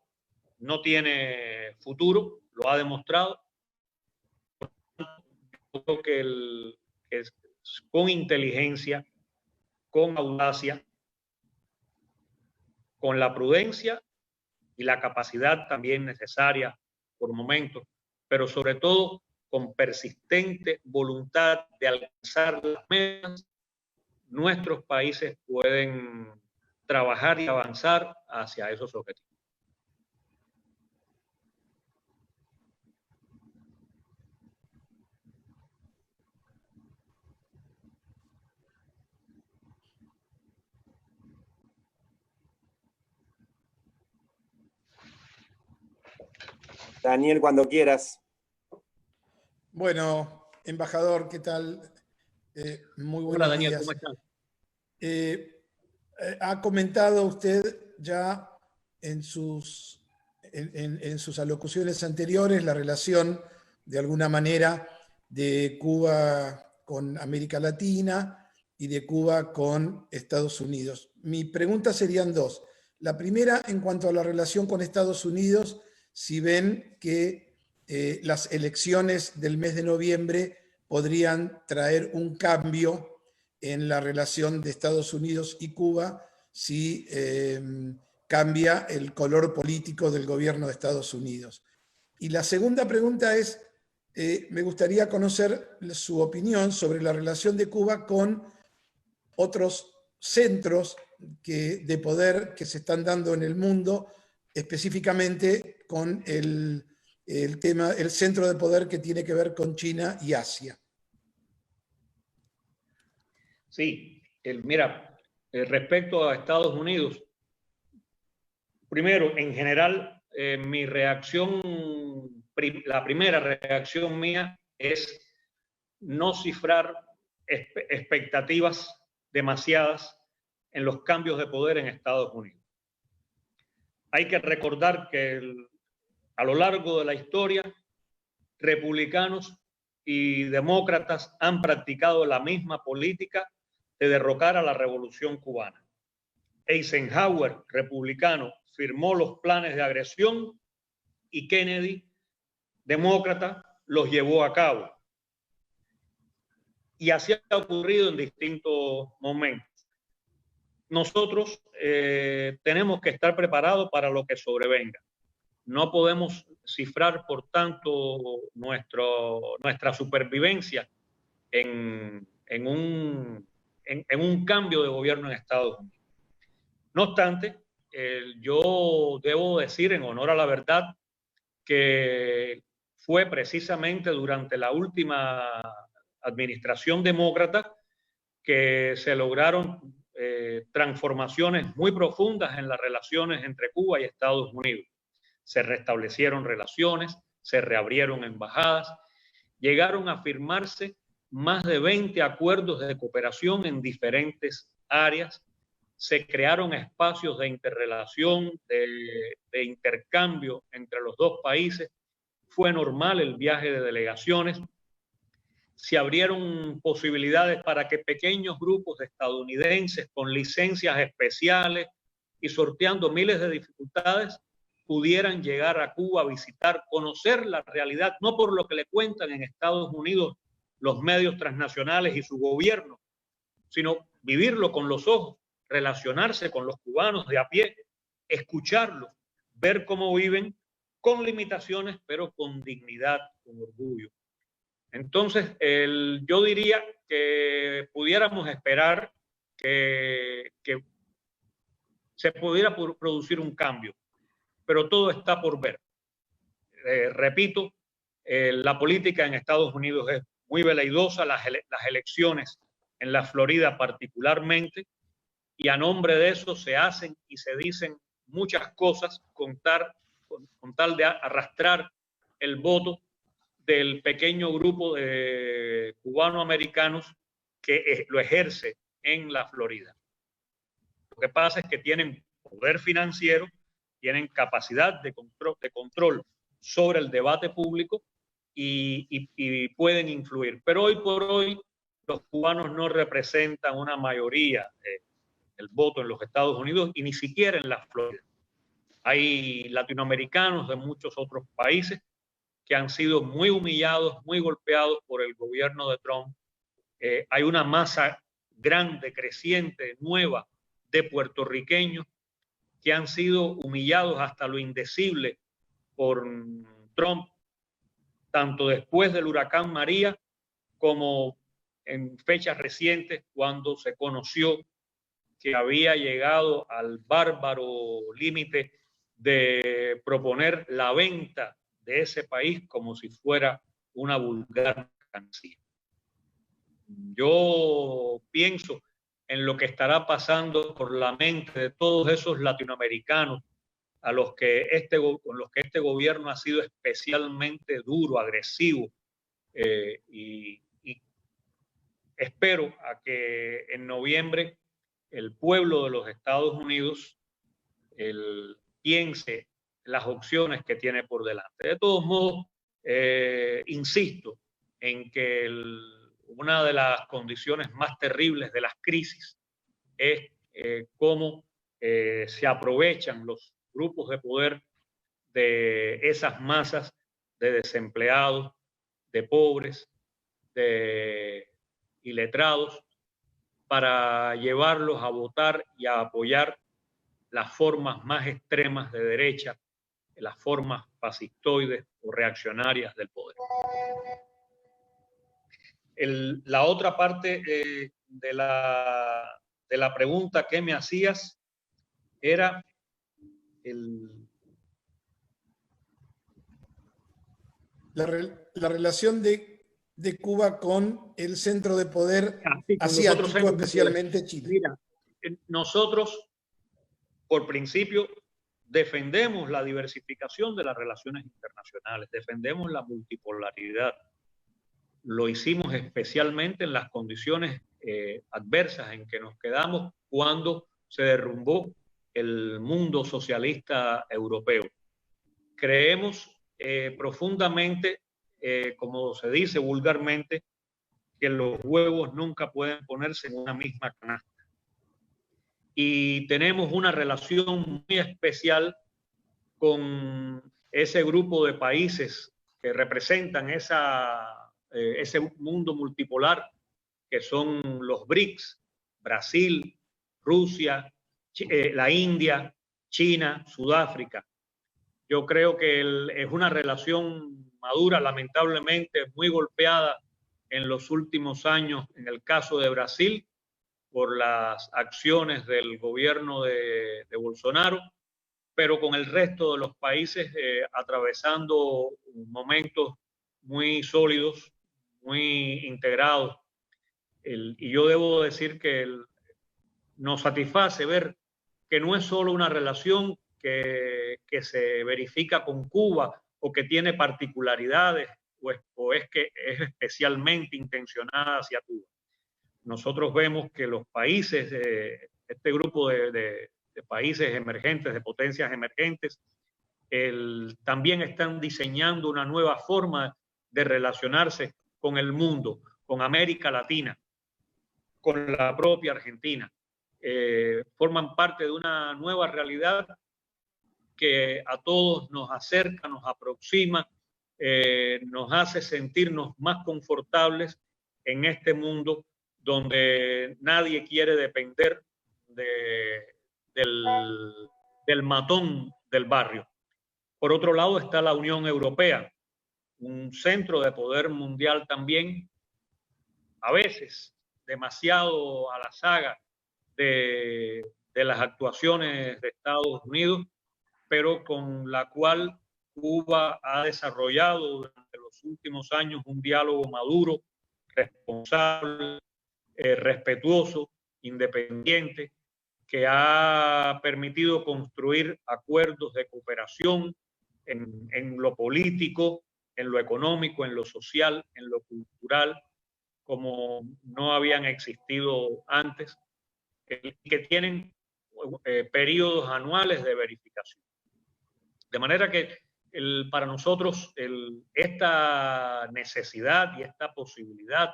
no tiene futuro, lo ha demostrado. Yo creo que con inteligencia, con audacia, con la prudencia y la capacidad también necesaria por momentos, pero sobre todo con persistente voluntad de alcanzar las metas, nuestros países pueden trabajar y avanzar hacia esos objetivos. Daniel, cuando quieras. Bueno, embajador, ¿qué tal? Muy buenos Hola, Daniel, días. ¿cómo estás? Ha comentado usted ya en sus alocuciones anteriores la relación, de alguna manera, de Cuba con América Latina y de Cuba con Estados Unidos. Mi pregunta serían dos. La primera, en cuanto a la relación con Estados Unidos, si ven que las elecciones del mes de noviembre podrían traer un cambio en la relación de Estados Unidos y Cuba si cambia el color político del gobierno de Estados Unidos. Y la segunda pregunta es, me gustaría conocer su opinión sobre la relación de Cuba con otros centros de poder que se están dando en el mundo, específicamente con el centro de poder que tiene que ver con China y Asia. Sí, mira, respecto a Estados Unidos, primero, en general, mi reacción, la primera reacción mía es no cifrar expectativas demasiadas en los cambios de poder en Estados Unidos. Hay que recordar que A lo largo de la historia, republicanos y demócratas han practicado la misma política de derrocar a la Revolución cubana. Eisenhower, republicano, firmó los planes de agresión y Kennedy, demócrata, los llevó a cabo. Y así ha ocurrido en distintos momentos. Nosotros tenemos que estar preparados para lo que sobrevenga. No podemos cifrar, por tanto, nuestra supervivencia en un cambio de gobierno en Estados Unidos. No obstante, yo debo decir, en honor a la verdad, que fue precisamente durante la última administración demócrata que se lograron transformaciones muy profundas en las relaciones entre Cuba y Estados Unidos. Se restablecieron relaciones, se reabrieron embajadas, llegaron a firmarse más de 20 acuerdos de cooperación en diferentes áreas, se crearon espacios de interrelación, de intercambio entre los dos países, fue normal el viaje de delegaciones, se abrieron posibilidades para que pequeños grupos de estadounidenses con licencias especiales y sorteando miles de dificultades pudieran llegar a Cuba a visitar, conocer la realidad, no por lo que le cuentan en Estados Unidos los medios transnacionales y su gobierno, sino vivirlo con los ojos, relacionarse con los cubanos de a pie, escucharlos, ver cómo viven con limitaciones, pero con dignidad, con orgullo. Entonces, yo diría que pudiéramos esperar que se pudiera producir un cambio, pero todo está por ver. Repito, la política en Estados Unidos es muy veleidosa, las elecciones en la Florida particularmente, y a nombre de eso se hacen y se dicen muchas cosas con tal de arrastrar el voto del pequeño grupo de cubanoamericanos que lo ejerce en la Florida. Lo que pasa es que tienen poder financiero, tienen capacidad de control sobre el debate público y pueden influir. Pero hoy por hoy los cubanos no representan una mayoría del voto en los Estados Unidos y ni siquiera en la Florida. Hay latinoamericanos de muchos otros países que han sido muy humillados, muy golpeados por el gobierno de Trump. Hay una masa grande, creciente, nueva de puertorriqueños que han sido humillados hasta lo indecible por Trump, tanto después del huracán María como en fechas recientes cuando se conoció que había llegado al bárbaro límite de proponer la venta de ese país como si fuera una vulgar mercancía. Yo pienso en lo que estará pasando por la mente de todos esos latinoamericanos con los que este gobierno ha sido especialmente duro, agresivo, y espero a que en noviembre el pueblo de los Estados Unidos piense las opciones que tiene por delante. De todos modos, insisto en que una de las condiciones más terribles de las crisis es cómo se aprovechan los grupos de poder de esas masas de desempleados, de pobres, de iletrados, para llevarlos a votar y a apoyar las formas más extremas de derecha, las formas fascistoides o reaccionarias del poder. La otra parte de la pregunta que me hacías era la relación de Cuba con el centro de poder asiático, especialmente Chile. Mira, nosotros, por principio, defendemos la diversificación de las relaciones internacionales, defendemos la multipolaridad. Lo hicimos especialmente en las condiciones adversas en que nos quedamos cuando se derrumbó el mundo socialista europeo. creemos profundamente, como se dice vulgarmente, que los huevos nunca pueden ponerse en una misma canasta. Y tenemos una relación muy especial con ese grupo de países que representan ese mundo multipolar, que son los BRICS: Brasil, Rusia, la India, China, Sudáfrica. Yo creo que es una relación madura, lamentablemente muy golpeada en los últimos años, en el caso de Brasil, por las acciones del gobierno de Bolsonaro, pero con el resto de los países atravesando momentos muy sólidos, muy integrados. Y yo debo decir que nos satisface ver que no es solo una relación que se verifica con Cuba o que tiene particularidades o es que es especialmente intencionada hacia Cuba. Nosotros vemos que los países, este grupo de países emergentes, de potencias emergentes, también están diseñando una nueva forma de relacionarse con el mundo, con América Latina, con la propia Argentina. Forman parte de una nueva realidad que a todos nos acerca, nos aproxima, nos hace sentirnos más confortables en este mundo donde nadie quiere depender del matón del barrio. Por otro lado está la Unión Europea, un centro de poder mundial también, a veces demasiado a la saga de las actuaciones de Estados Unidos, pero con la cual Cuba ha desarrollado durante los últimos años un diálogo maduro, responsable, respetuoso, independiente, que ha permitido construir acuerdos de cooperación en lo político, en lo económico, en lo social, en lo cultural, como no habían existido antes, que tienen periodos anuales de verificación. De manera que para nosotros esta necesidad y esta posibilidad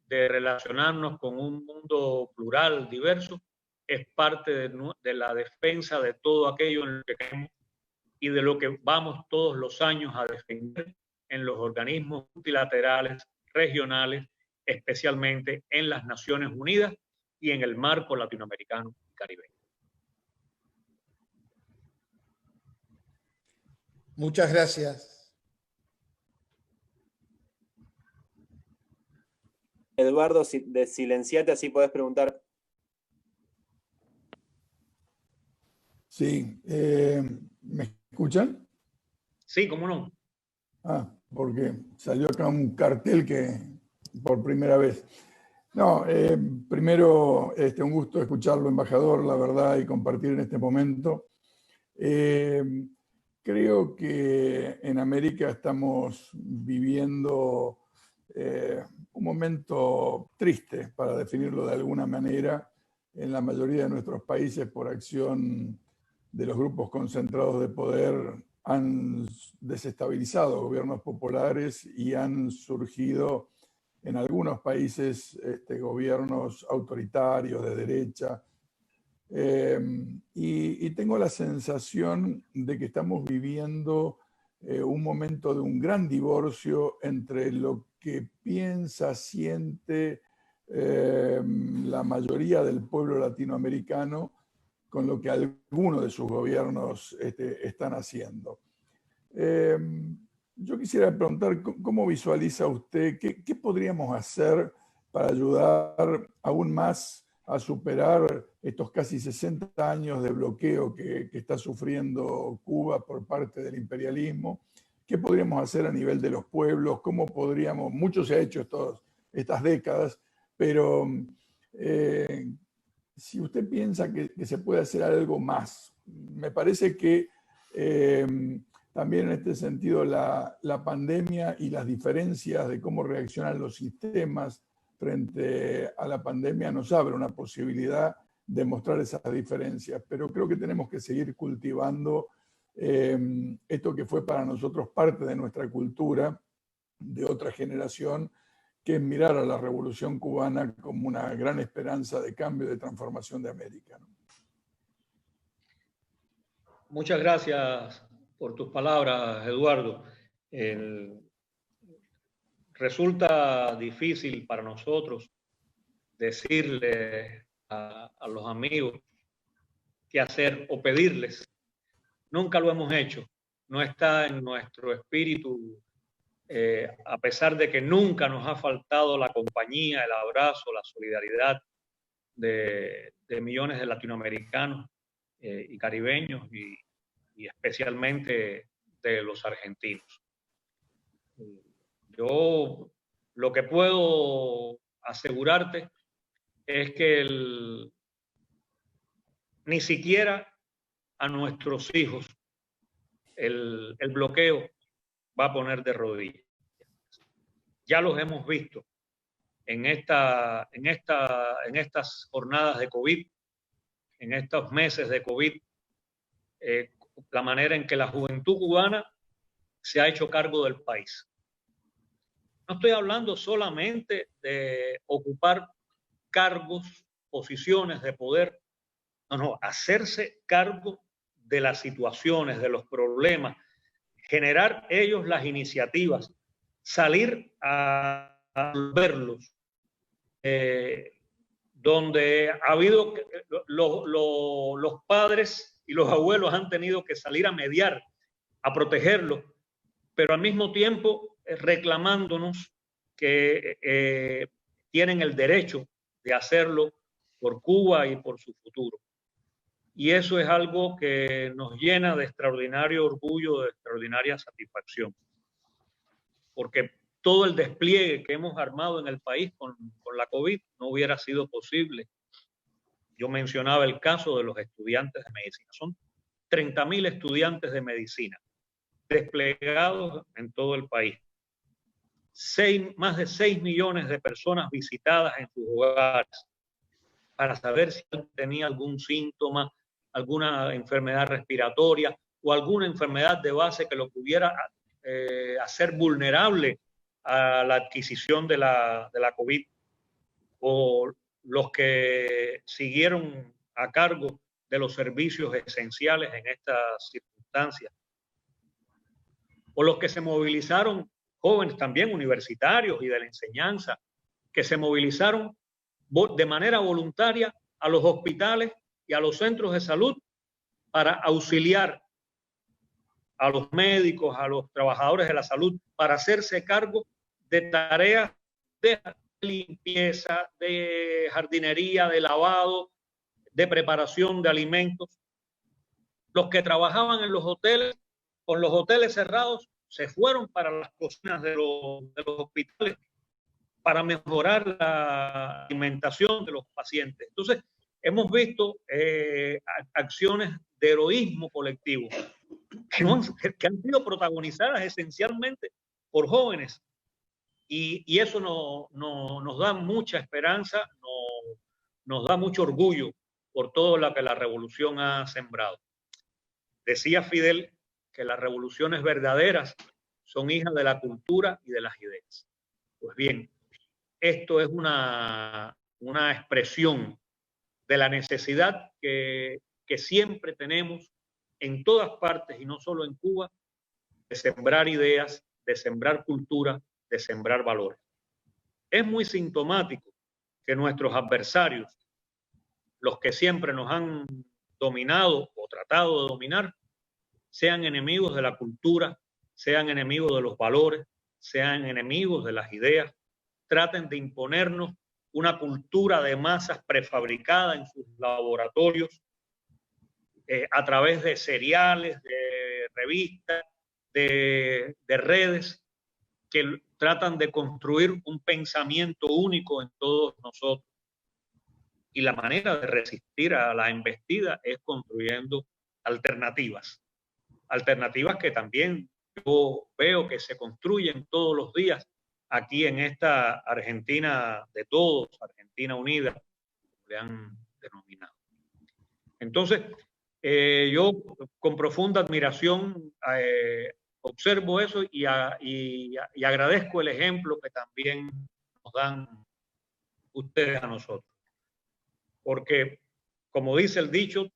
de relacionarnos con un mundo plural, diverso, es parte de la defensa de todo aquello en lo que creemos y de lo que vamos todos los años a defender en los organismos multilaterales, regionales, especialmente en las Naciones Unidas y en el marco latinoamericano y caribeño. Muchas gracias. Eduardo, silenciate, así podés preguntar. Sí, ¿me escuchan? Sí, cómo no. Porque salió acá un cartel que por primera vez. No, primero, un gusto escucharlo, embajador, la verdad, y compartir en este momento. Creo que en América estamos viviendo un momento triste, para definirlo de alguna manera, en la mayoría de nuestros países por acción de los grupos concentrados de poder. Han desestabilizado gobiernos populares y han surgido en algunos países gobiernos autoritarios de derecha. Y tengo la sensación de que estamos viviendo un momento de un gran divorcio entre lo que piensa, siente la mayoría del pueblo latinoamericano con lo que algunos de sus gobiernos están haciendo. Yo quisiera preguntar, ¿cómo visualiza usted, qué podríamos hacer para ayudar aún más a superar estos casi 60 años de bloqueo que está sufriendo Cuba por parte del imperialismo? ¿Qué podríamos hacer a nivel de los pueblos? ¿Cómo podríamos? Mucho se ha hecho estas décadas, pero si usted piensa que se puede hacer algo más, me parece que también en este sentido la pandemia y las diferencias de cómo reaccionan los sistemas frente a la pandemia nos abre una posibilidad de mostrar esas diferencias, pero creo que tenemos que seguir cultivando esto que fue para nosotros parte de nuestra cultura, de otra generación, que es mirar a la Revolución Cubana como una gran esperanza de cambio, de transformación de América, ¿no? Muchas gracias por tus palabras, Eduardo. Resulta difícil para nosotros decirle a los amigos qué hacer o pedirles. Nunca lo hemos hecho. No está en nuestro espíritu, a pesar de que nunca nos ha faltado la compañía, el abrazo, la solidaridad de millones de latinoamericanos y caribeños y especialmente de los argentinos. Yo lo que puedo asegurarte es que ni siquiera a nuestros hijos el bloqueo va a poner de rodillas. Ya los hemos visto en estas jornadas de COVID, en estos meses de COVID, la manera en que la juventud cubana se ha hecho cargo del país. No estoy hablando solamente de ocupar cargos, posiciones de poder, no, hacerse cargo de las situaciones, de los problemas, generar ellos las iniciativas, salir a verlos, donde ha habido los padres y los abuelos han tenido que salir a mediar, a protegerlos, pero al mismo tiempo reclamándonos que tienen el derecho de hacerlo por Cuba y por su futuro. Y eso es algo que nos llena de extraordinario orgullo, de extraordinaria satisfacción, porque todo el despliegue que hemos armado en el país con la COVID no hubiera sido posible. Yo mencionaba el caso de los estudiantes de medicina. Son 30.000 estudiantes de medicina desplegados en todo el país. Más de 6 millones de personas visitadas en sus hogares para saber si tenía algún síntoma, alguna enfermedad respiratoria o alguna enfermedad de base que lo pudiera hacer vulnerable a la adquisición de la COVID, o los que siguieron a cargo de los servicios esenciales en estas circunstancias, o los que se movilizaron, jóvenes también universitarios y de la enseñanza, que se movilizaron de manera voluntaria a los hospitales y a los centros de salud para auxiliar a los médicos, a los trabajadores de la salud, para hacerse cargo de tareas de limpieza, de jardinería, de lavado, de preparación de alimentos. Los que trabajaban en los hoteles, con los hoteles cerrados, se fueron para las cocinas de los hospitales para mejorar la alimentación de los pacientes. Entonces, hemos visto acciones de heroísmo colectivo que han sido protagonizadas esencialmente por jóvenes, y eso nos da mucha esperanza, nos da mucho orgullo por todo lo que la revolución ha sembrado. Decía Fidel que las revoluciones verdaderas son hijas de la cultura y de las ideas. Pues bien, esto es una expresión de la necesidad que siempre tenemos en todas partes y no solo en Cuba, de sembrar ideas, de sembrar cultura, de sembrar valores. Es muy sintomático que nuestros adversarios, los que siempre nos han dominado o tratado de dominar, sean enemigos de la cultura, sean enemigos de los valores, sean enemigos de las ideas, traten de imponernos una cultura de masas prefabricada en sus laboratorios, a través de seriales, de revistas, de redes, que tratan de construir un pensamiento único en todos nosotros. Y la manera de resistir a la embestida es construyendo alternativas. Alternativas que también yo veo que se construyen todos los días aquí en esta Argentina de todos, Argentina unida, como le han denominado. Entonces, Yo con profunda admiración observo eso y agradezco el ejemplo que también nos dan ustedes a nosotros. Porque, como dice el dicho,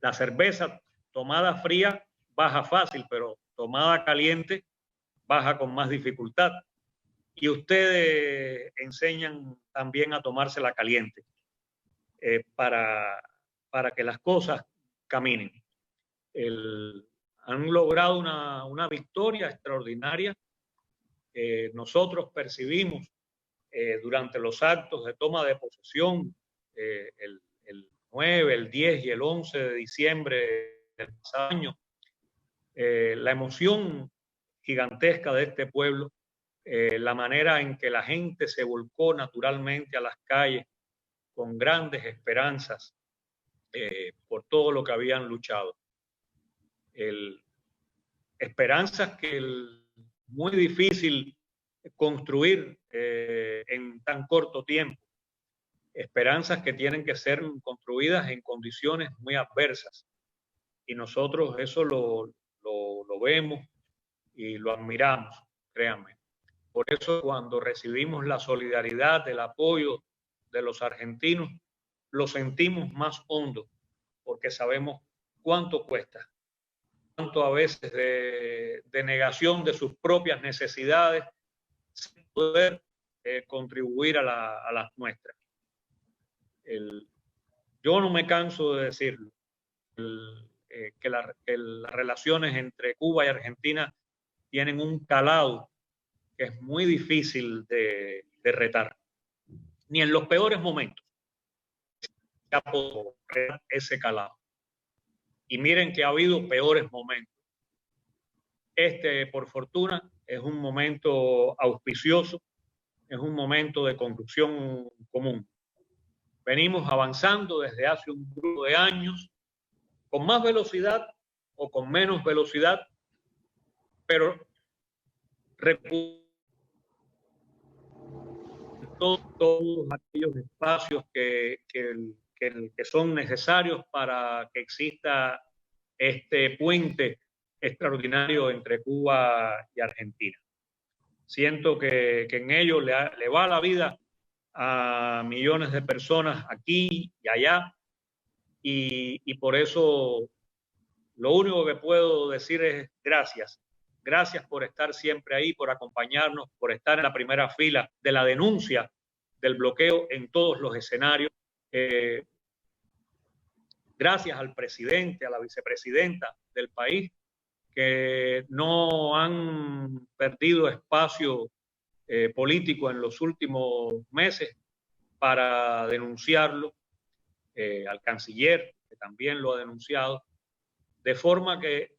la cerveza tomada fría baja fácil, pero tomada caliente baja con más dificultad. Y ustedes enseñan también a tomársela caliente para que las cosas caminen. Han logrado una victoria extraordinaria. Nosotros percibimos durante los actos de toma de posesión el 9, el 10 y el 11 de diciembre del pasado año, la emoción gigantesca de este pueblo, la manera en que la gente se volcó naturalmente a las calles con grandes esperanzas por todo lo que habían luchado. Esperanzas que muy difícil construir en tan corto tiempo. Esperanzas que tienen que ser construidas en condiciones muy adversas. Y nosotros eso lo vemos y lo admiramos, créanme. Por eso cuando recibimos la solidaridad, el apoyo de los argentinos, lo sentimos más hondo, porque sabemos cuánto cuesta, cuánto a veces de negación de sus propias necesidades, sin poder contribuir a las nuestras. Yo no me canso de decirlo, que las relaciones entre Cuba y Argentina tienen un calado que es muy difícil de retar. Ni en los peores momentos se ha podido retar ese calado. Y miren que ha habido peores momentos. Por fortuna, es un momento auspicioso, es un momento de construcción común. Venimos avanzando desde hace un grupo de años, con más velocidad o con menos velocidad, pero todos aquellos espacios que son necesarios para que exista este puente extraordinario entre Cuba y Argentina. Siento que en ello le va la vida a millones de personas aquí y allá, y por eso lo único que puedo decir es gracias. Gracias por estar siempre ahí, por acompañarnos, por estar en la primera fila de la denuncia del bloqueo en todos los escenarios. Gracias al presidente, a la vicepresidenta del país, que no han perdido espacio político en los últimos meses para denunciarlo, al canciller, que también lo ha denunciado, de forma que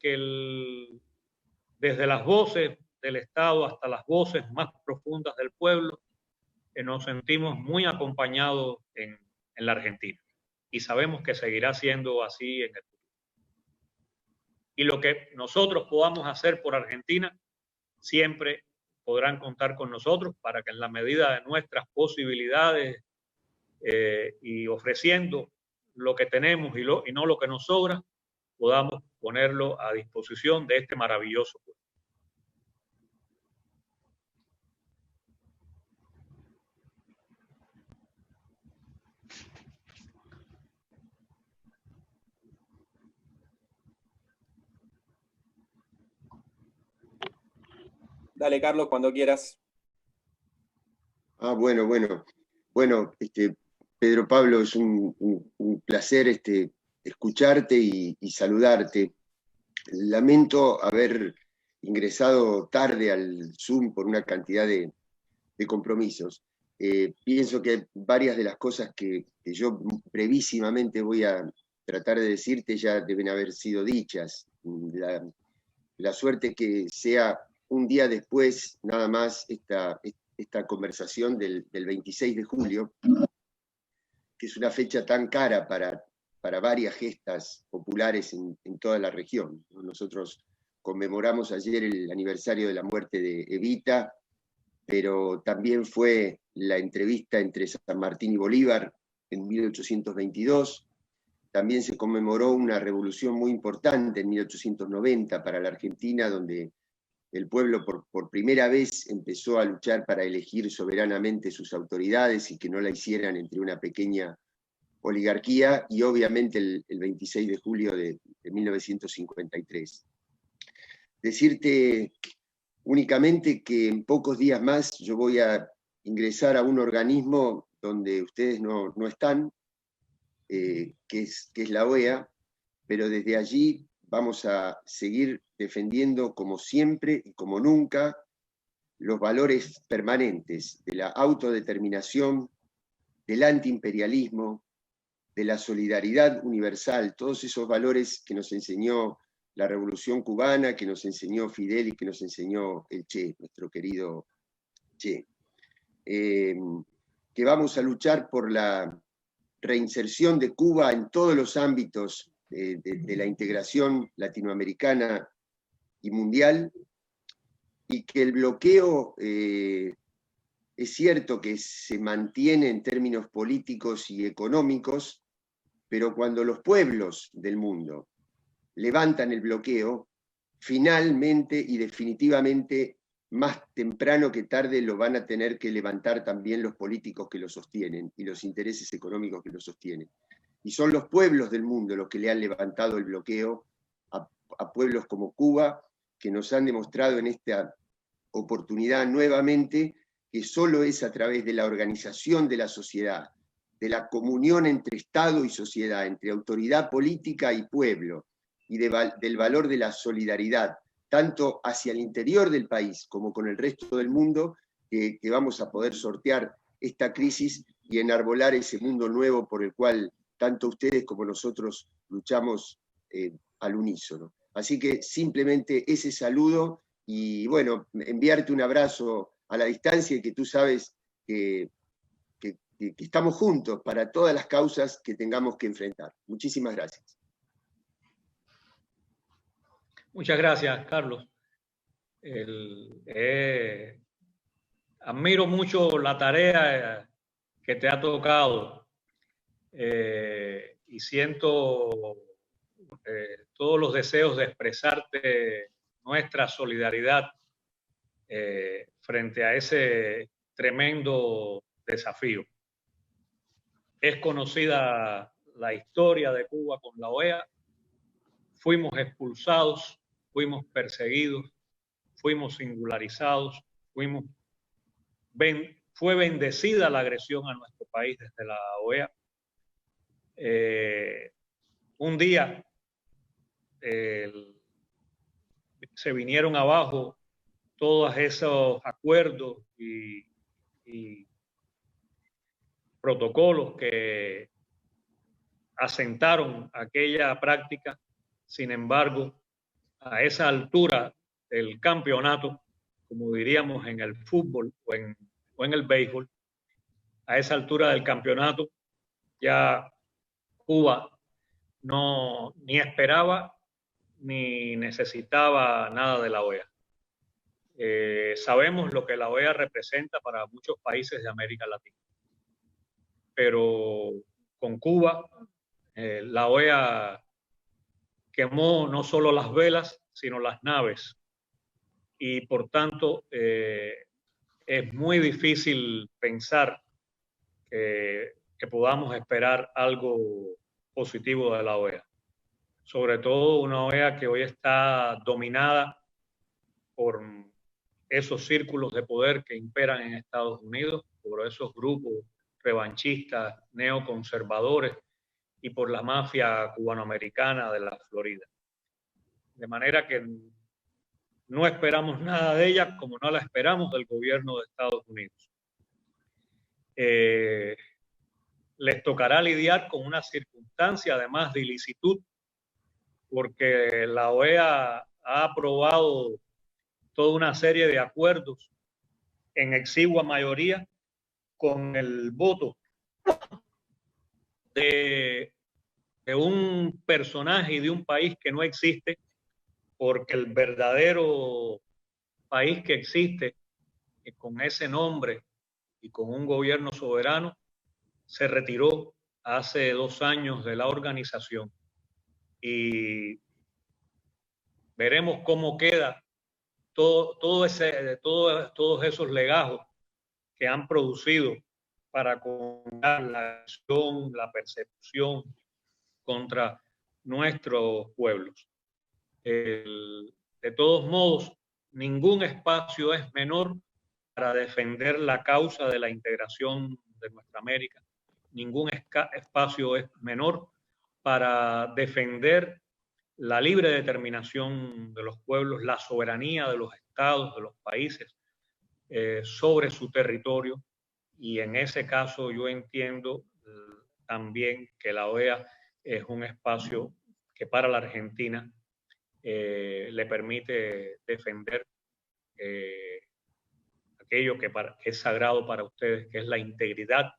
desde las voces del Estado hasta las voces más profundas del pueblo, nos sentimos muy acompañados en la Argentina. Y sabemos que seguirá siendo así en el futuro. Y lo que nosotros podamos hacer por Argentina, siempre podrán contar con nosotros para que en la medida de nuestras posibilidades y ofreciendo lo que tenemos y no lo que nos sobra, podamos ponerlo a disposición de este maravilloso pueblo. Dale, Carlos, cuando quieras. Bueno, Pedro Pablo, es un placer escucharte y saludarte. Lamento haber ingresado tarde al Zoom por una cantidad de compromisos. Pienso que varias de las cosas que yo brevísimamente voy a tratar de decirte ya deben haber sido dichas. La suerte que sea un día después, nada más, esta conversación del 26 de julio, que es una fecha tan cara para varias gestas populares en toda la región. Nosotros conmemoramos ayer el aniversario de la muerte de Evita, pero también fue la entrevista entre San Martín y Bolívar en 1822, también se conmemoró una revolución muy importante en 1890 para la Argentina, donde el pueblo por primera vez empezó a luchar para elegir soberanamente sus autoridades y que no la hicieran entre una pequeña oligarquía, y obviamente el 26 de julio de 1953. Decirte únicamente que en pocos días más yo voy a ingresar a un organismo donde ustedes no están, que es la OEA, pero desde allí vamos a seguir defendiendo como siempre y como nunca los valores permanentes de la autodeterminación, del antiimperialismo, de la solidaridad universal, todos esos valores que nos enseñó la Revolución Cubana, que nos enseñó Fidel y que nos enseñó el Che, nuestro querido Che. Que vamos a luchar por la reinserción de Cuba en todos los ámbitos de la integración latinoamericana y mundial, y que el bloqueo es cierto que se mantiene en términos políticos y económicos, pero cuando los pueblos del mundo levantan el bloqueo, finalmente y definitivamente, más temprano que tarde, lo van a tener que levantar también los políticos que lo sostienen y los intereses económicos que lo sostienen. Y son los pueblos del mundo los que le han levantado el bloqueo a pueblos como Cuba, que nos han demostrado en esta oportunidad nuevamente que solo es a través de la organización de la sociedad, de la comunión entre Estado y sociedad, entre autoridad política y pueblo, y del valor de la solidaridad, tanto hacia el interior del país como con el resto del mundo, que vamos a poder sortear esta crisis y enarbolar ese mundo nuevo por el cual tanto ustedes como nosotros luchamos al unísono. Así que simplemente ese saludo y bueno, enviarte un abrazo a la distancia y que tú sabes que estamos juntos para todas las causas que tengamos que enfrentar. Muchísimas gracias. Muchas gracias, Carlos. Admiro mucho la tarea que te ha tocado y siento todos los deseos de expresarte nuestra solidaridad frente a ese tremendo desafío. Es conocida la historia de Cuba con la OEA. Fuimos expulsados, fuimos perseguidos, fuimos singularizados, fue bendecida la agresión a nuestro país desde la OEA. Un día se vinieron abajo todos esos acuerdos y protocolos que asentaron aquella práctica. Sin embargo, a esa altura del campeonato, como diríamos en el fútbol o en el béisbol, a esa altura del campeonato ya Cuba no ni esperaba ni necesitaba nada de la OEA. Sabemos lo que la OEA representa para muchos países de América Latina, pero con Cuba la OEA quemó no solo las velas, sino las naves, y por tanto es muy difícil pensar que podamos esperar algo positivo de la OEA. Sobre todo una OEA que hoy está dominada por esos círculos de poder que imperan en Estados Unidos, por esos grupos revanchistas, neoconservadores y por la mafia cubanoamericana de la Florida. De manera que no esperamos nada de ella como no la esperamos del gobierno de Estados Unidos. Les tocará lidiar con una circunstancia además de ilicitud, porque la OEA ha aprobado toda una serie de acuerdos en exigua mayoría con el voto de un personaje y de un país que no existe, porque el verdadero país que existe con ese nombre y con un gobierno soberano se retiró hace 2 años de la organización y veremos cómo queda todos esos legajos que han producido para condenar la acción, la persecución contra nuestros pueblos. De todos modos, ningún espacio es menor para defender la causa de la integración de nuestra América. Ningún espacio es menor para defender la libre determinación de los pueblos, la soberanía de los estados, de los países sobre su territorio. Y en ese caso yo entiendo también que la OEA es un espacio que para la Argentina le permite defender aquello que es sagrado para ustedes, que es la integridad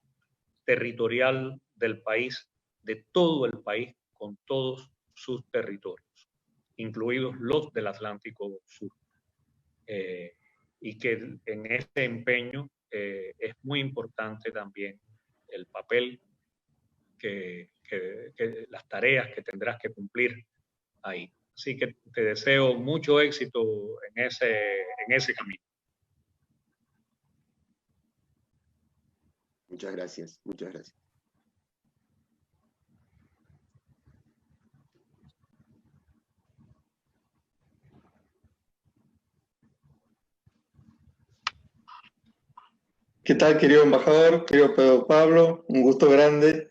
territorial del país, de todo el país, con todos sus territorios, incluidos los del Atlántico Sur. Y que en este empeño es muy importante también el papel que las tareas que tendrás que cumplir ahí. Así que te deseo mucho éxito en ese camino. Muchas gracias, muchas gracias. ¿Qué tal, querido embajador, querido Pedro Pablo? Un gusto grande.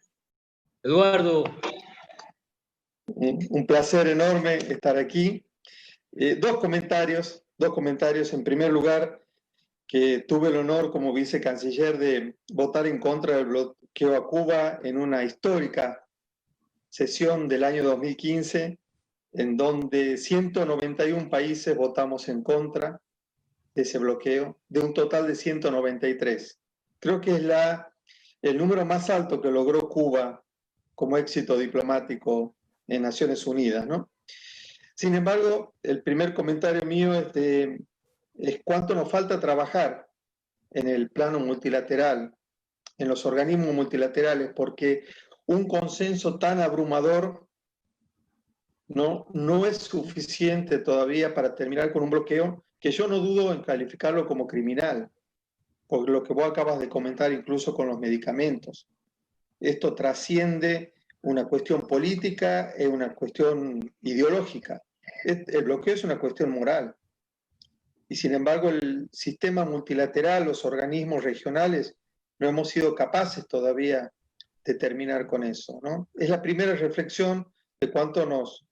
Eduardo. Un placer enorme estar aquí. Dos comentarios. En primer lugar, que tuve el honor como vicecanciller de votar en contra del bloqueo a Cuba en una histórica sesión del año 2015, en donde 191 países votamos en contra de ese bloqueo, de un total de 193. Creo que es el número más alto que logró Cuba como éxito diplomático en Naciones Unidas, ¿no? Sin embargo, el primer comentario mío es cuánto nos falta trabajar en el plano multilateral, en los organismos multilaterales, porque un consenso tan abrumador no es suficiente todavía para terminar con un bloqueo que yo no dudo en calificarlo como criminal, por lo que vos acabas de comentar incluso con los medicamentos. Esto trasciende una cuestión política, es una cuestión ideológica. El bloqueo es una cuestión moral. Y sin embargo, el sistema multilateral, los organismos regionales, no hemos sido capaces todavía de terminar con eso, ¿no? Es la primera reflexión de cuánto nos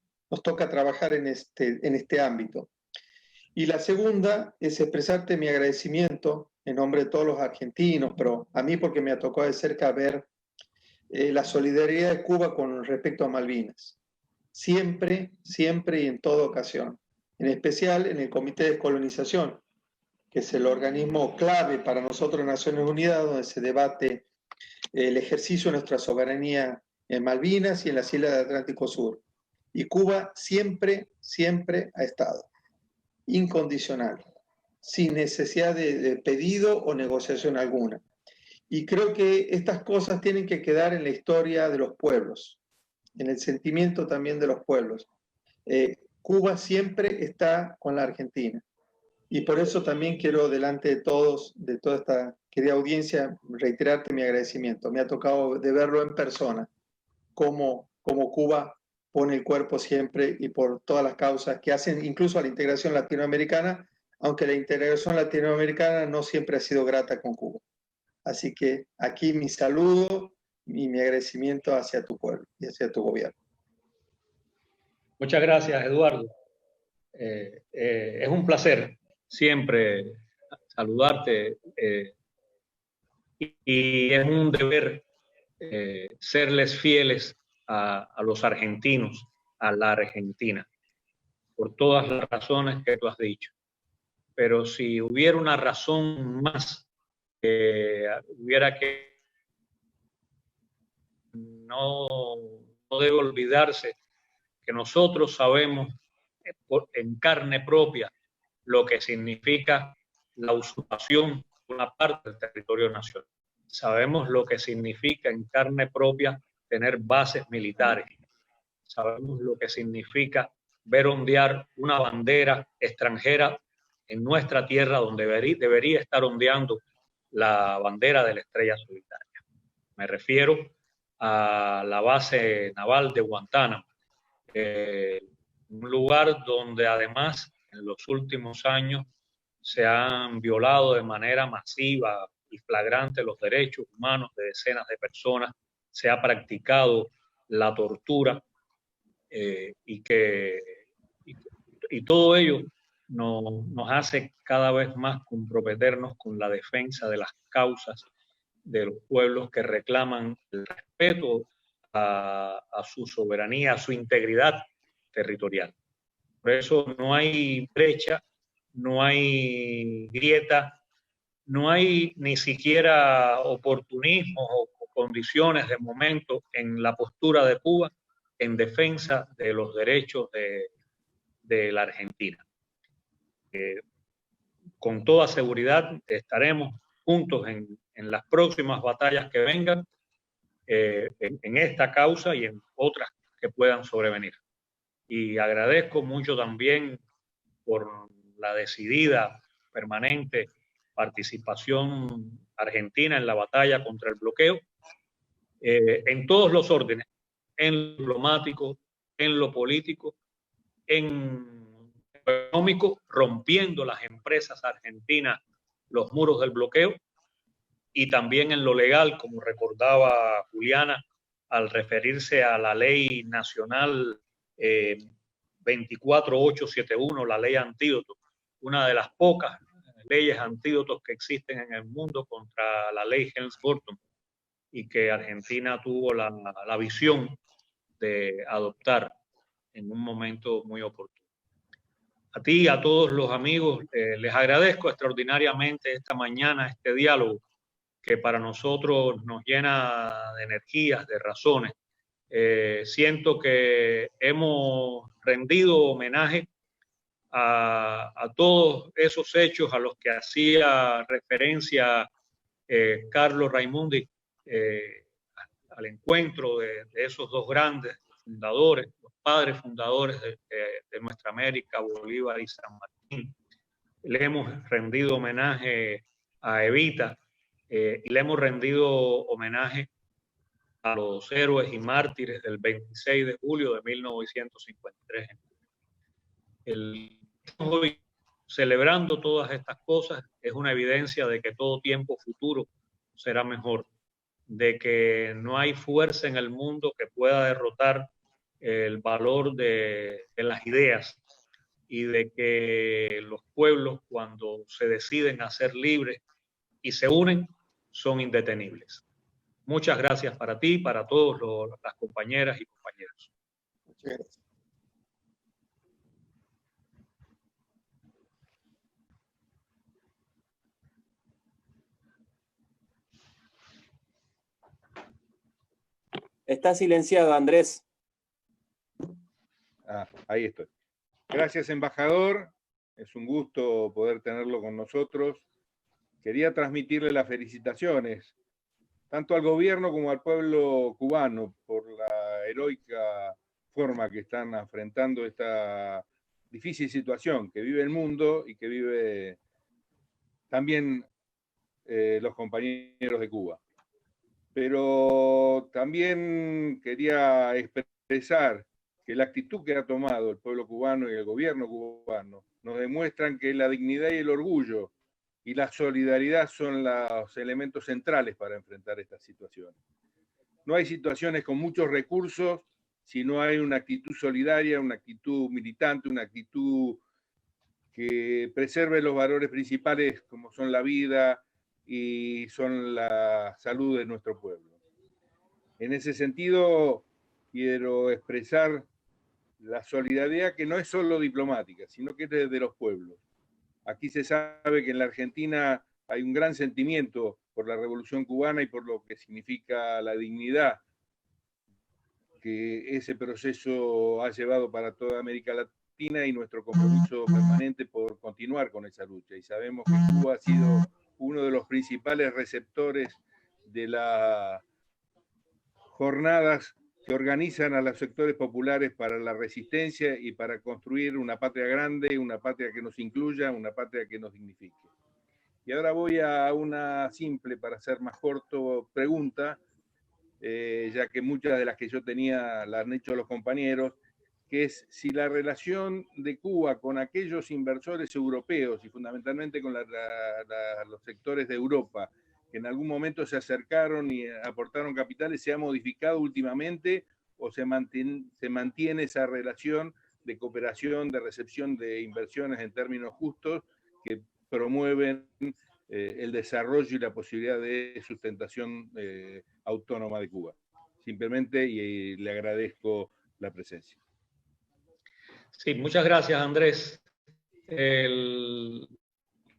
toca trabajar en este ámbito. Y la segunda es expresarte mi agradecimiento en nombre de todos los argentinos, pero a mí porque me tocó de cerca ver la solidaridad de Cuba con respecto a Malvinas. Siempre, siempre y en toda ocasión. En especial en el Comité de Descolonización, que es el organismo clave para nosotros en Naciones Unidas, donde se debate el ejercicio de nuestra soberanía en Malvinas y en las islas del Atlántico Sur. Y Cuba siempre, siempre ha estado incondicional, sin necesidad de pedido o negociación alguna. Y creo que estas cosas tienen que quedar en la historia de los pueblos, en el sentimiento también de los pueblos. Cuba siempre está con la Argentina. Y por eso también quiero, delante de todos, de toda esta querida audiencia, reiterarte mi agradecimiento. Me ha tocado de verlo en persona, cómo Cuba pone el cuerpo siempre y por todas las causas que hacen incluso a la integración latinoamericana, aunque la integración latinoamericana no siempre ha sido grata con Cuba. Así que aquí mi saludo y mi agradecimiento hacia tu pueblo y hacia tu gobierno. Muchas gracias, Eduardo. Es un placer siempre saludarte y es un deber serles fieles a los argentinos, a la Argentina, por todas las razones que tú has dicho. Pero si hubiera una razón más, hubiera que no debe olvidarse que nosotros sabemos en carne propia lo que significa la usurpación de una parte del territorio nacional. Sabemos lo que significa en carne propia tener bases militares. Sabemos lo que significa ver ondear una bandera extranjera en nuestra tierra, donde debería estar ondeando la bandera de la estrella solitaria. Me refiero a la base naval de Guantánamo, un lugar donde además en los últimos años se han violado de manera masiva y flagrante los derechos humanos de decenas de personas, se ha practicado la tortura y todo ello nos hace cada vez más comprometernos con la defensa de las causas de los pueblos que reclaman el respeto a su soberanía, a su integridad territorial. Por eso no hay brecha, no hay grieta, no hay ni siquiera oportunismo o condiciones de momento en la postura de Cuba en defensa de los derechos de la Argentina. Con toda seguridad estaremos juntos en las próximas batallas que vengan, en esta causa y en otras que puedan sobrevenir. Y agradezco mucho también por la decidida, permanente participación argentina en la batalla contra el bloqueo, en todos los órdenes, en lo diplomático, en lo político, en lo económico, rompiendo las empresas argentinas los muros del bloqueo, y también en lo legal, como recordaba Juliana, al referirse a la ley nacional 24871, la ley antídoto, una de las pocas leyes antídotos que existen en el mundo contra la ley Helms-Burton, y que Argentina tuvo la visión de adoptar en un momento muy oportuno. A ti y a todos los amigos les agradezco extraordinariamente esta mañana este diálogo que para nosotros nos llena de energías, de razones. Siento que hemos rendido homenaje a todos esos hechos a los que hacía referencia Carlos Raimundi, al encuentro de esos dos grandes fundadores, los padres fundadores de nuestra América, Bolívar y San Martín. Le hemos rendido homenaje a Evita y le hemos rendido homenaje a los héroes y mártires del 26 de julio de 1953. Hoy, celebrando todas estas cosas, es una evidencia de que todo tiempo futuro será mejor, de que no hay fuerza en el mundo que pueda derrotar el valor de las ideas, y de que los pueblos, cuando se deciden a ser libres y se unen, son indetenibles. Muchas gracias para ti, para todos las compañeras y compañeros. Muchas gracias. Está silenciado, Andrés. Ahí estoy. Gracias, embajador. Es un gusto poder tenerlo con nosotros. Quería transmitirle las felicitaciones, tanto al gobierno como al pueblo cubano, por la heroica forma que están afrontando esta difícil situación que vive el mundo y que vive también los compañeros de Cuba. Pero también quería expresar que la actitud que ha tomado el pueblo cubano y el gobierno cubano nos demuestran que la dignidad y el orgullo y la solidaridad son los elementos centrales para enfrentar estas situaciones. No hay situaciones con muchos recursos si no hay una actitud solidaria, una actitud militante, una actitud que preserve los valores principales como son la vida y son la salud de nuestro pueblo. En ese sentido, quiero expresar la solidaridad que no es solo diplomática, sino que es desde los pueblos. Aquí se sabe que en la Argentina hay un gran sentimiento por la Revolución Cubana y por lo que significa la dignidad que ese proceso ha llevado para toda América Latina y nuestro compromiso permanente por continuar con esa lucha. Y sabemos que Cuba ha sido uno de los principales receptores de la jornadas que organizan a los sectores populares para la resistencia y para construir una patria grande, una patria que nos incluya, una patria que nos dignifique. Y ahora voy a una simple, para ser más corto, pregunta, ya que muchas de las que yo tenía las han hecho los compañeros, que es si la relación de Cuba con aquellos inversores europeos y fundamentalmente con los sectores de Europa, que en algún momento se acercaron y aportaron capitales, se ha modificado últimamente o se mantiene esa relación de cooperación, de recepción de inversiones en términos justos que promueven el desarrollo y la posibilidad de sustentación autónoma de Cuba. Simplemente y le agradezco la presencia. Sí, muchas gracias, Andrés.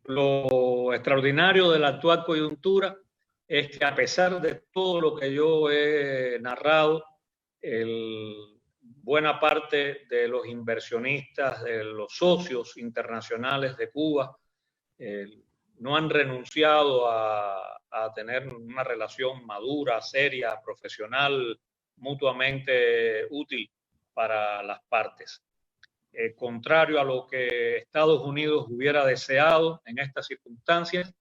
Lo extraordinario de la actual coyuntura es que a pesar de todo lo que yo he narrado, buena parte de los inversionistas, de los socios internacionales de Cuba, no han renunciado a tener una relación madura, seria, profesional, mutuamente útil para las partes. Contrario a lo que Estados Unidos hubiera deseado en estas circunstancias,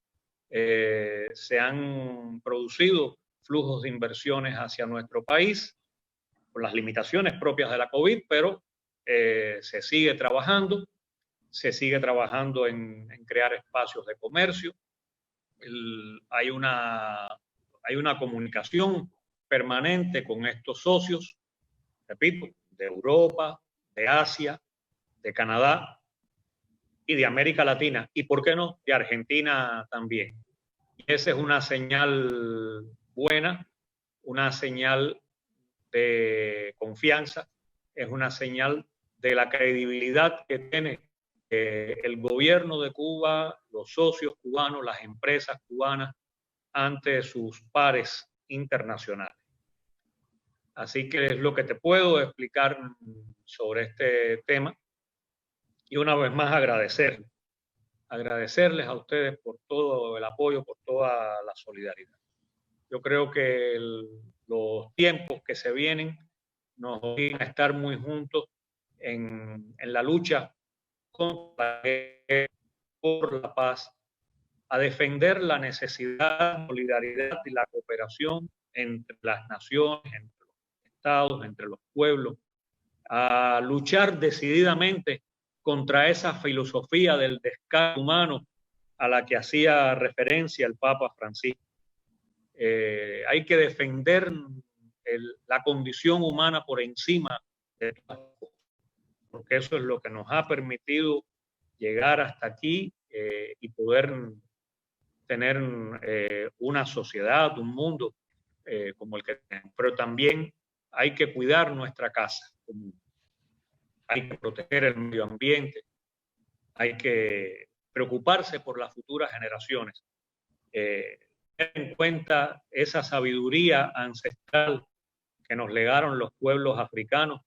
se han producido flujos de inversiones hacia nuestro país por las limitaciones propias de la COVID, pero se sigue trabajando en crear espacios de comercio. Hay una comunicación permanente con estos socios, repito, de Europa, de Asia, de Canadá y de América Latina, y por qué no, de Argentina también. Y esa es una señal buena, una señal de confianza, es una señal de la credibilidad que tiene el gobierno de Cuba, los socios cubanos, las empresas cubanas ante sus pares internacionales. Así que es lo que te puedo explicar sobre este tema. Y una vez más agradecerles a ustedes por todo el apoyo, por toda la solidaridad. Yo creo que los tiempos que se vienen nos obligan a estar muy juntos en la lucha por la paz, a defender la necesidad, la solidaridad y la cooperación entre las naciones, entre los estados, entre los pueblos, a luchar decididamente contra esa filosofía del descaro humano a la que hacía referencia el Papa Francisco. Hay que defender la condición humana por encima de todas las cosas, porque eso es lo que nos ha permitido llegar hasta aquí y poder tener una sociedad, un mundo como el que tenemos. Pero también hay que cuidar nuestra casa común. Hay que proteger el medio ambiente, hay que preocuparse por las futuras generaciones, tener en cuenta esa sabiduría ancestral que nos legaron los pueblos africanos,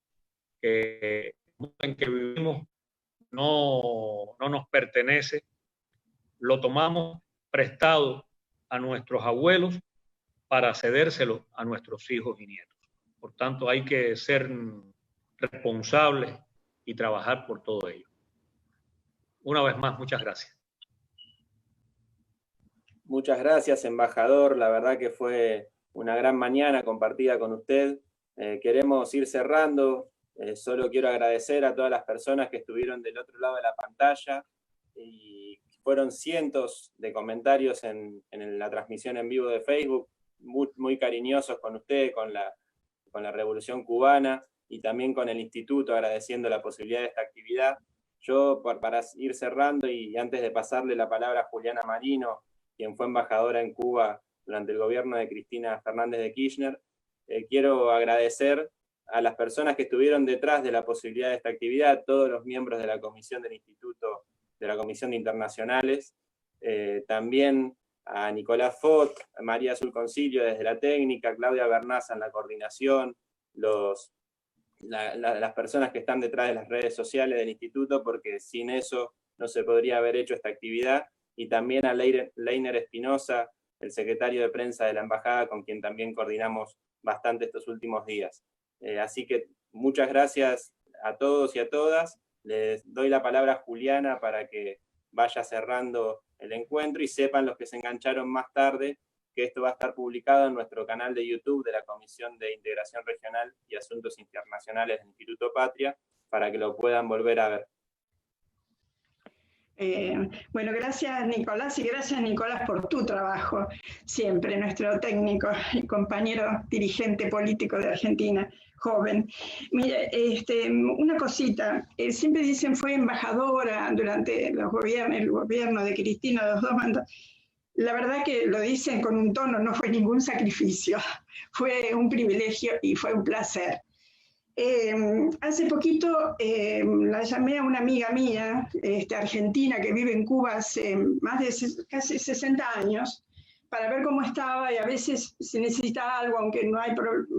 que el mundo en que vivimos no nos pertenece, lo tomamos prestado a nuestros abuelos para cedérselo a nuestros hijos y nietos. Por tanto, hay que ser responsables y trabajar por todo ello. Una vez más, muchas gracias. Muchas gracias, embajador. La verdad que fue una gran mañana compartida con usted. Queremos ir cerrando. Solo quiero agradecer a todas las personas que estuvieron del otro lado de la pantalla. Y fueron cientos de comentarios en la transmisión en vivo de Facebook, muy cariñosos con usted, con la Revolución Cubana, y también con el Instituto, agradeciendo la posibilidad de esta actividad. Yo, para ir cerrando y antes de pasarle la palabra a Juliana Marino, quien fue embajadora en Cuba durante el gobierno de Cristina Fernández de Kirchner, quiero agradecer a las personas que estuvieron detrás de la posibilidad de esta actividad, todos los miembros de la comisión del Instituto, de la Comisión de Internacionales, también a Nicolás Fott, a María Azul Concilio desde la técnica, Claudia Bernaza en la coordinación, las personas que están detrás de las redes sociales del instituto, porque sin eso no se podría haber hecho esta actividad, y también a Leiner Espinosa, el secretario de prensa de la embajada, con quien también coordinamos bastante estos últimos días. Así que muchas gracias a todos y a todas. Les doy la palabra a Juliana para que vaya cerrando el encuentro, y sepan los que se engancharon más tarde que esto va a estar publicado en nuestro canal de YouTube de la Comisión de Integración Regional y Asuntos Internacionales del Instituto Patria, para que lo puedan volver a ver. Bueno, gracias Nicolás, y gracias Nicolás por tu trabajo, siempre nuestro técnico y compañero dirigente político de Argentina, joven. Mire, una cosita, siempre dicen fue embajadora durante el gobierno de Cristina, los 2 mandatos. La verdad que lo dicen con un tono, no fue ningún sacrificio, fue un privilegio y fue un placer. Hace poquito la llamé a una amiga mía, argentina, que vive en Cuba hace más de casi 60 años, para ver cómo estaba, y a veces se necesita algo, aunque no hay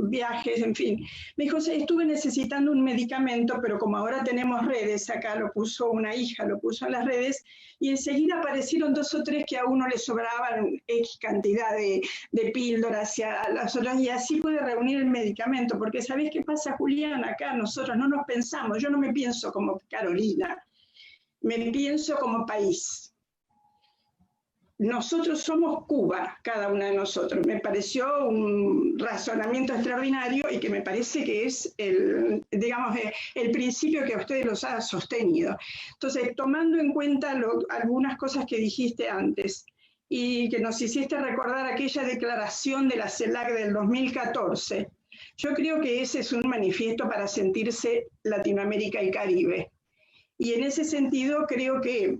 viajes, en fin. Me dijo, estuve necesitando un medicamento, pero como ahora tenemos redes, acá lo puso una hija, lo puso en las redes, y enseguida aparecieron 2 o 3 que a uno le sobraban X cantidad de píldoras, y a las otras, y así pude reunir el medicamento, porque ¿sabés qué pasa, Julián? Acá nosotros no nos pensamos, yo no me pienso como Carolina, me pienso como país. Nosotros somos Cuba, cada una de nosotros. Me pareció un razonamiento extraordinario, y que me parece que es el principio que a ustedes los ha sostenido. Entonces, tomando en cuenta algunas cosas que dijiste antes, y que nos hiciste recordar aquella declaración de la CELAC del 2014, yo creo que ese es un manifiesto para sentirse Latinoamérica y Caribe. Y en ese sentido creo que,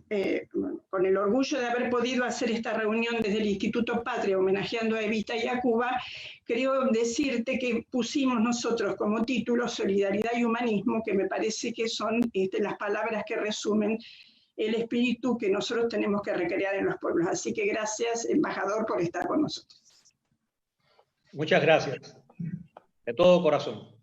con el orgullo de haber podido hacer esta reunión desde el Instituto Patria, homenajeando a Evita y a Cuba, creo decirte que pusimos nosotros como título solidaridad y humanismo, que me parece que son las palabras que resumen el espíritu que nosotros tenemos que recrear en los pueblos. Así que gracias, embajador, por estar con nosotros. Muchas gracias. De todo corazón.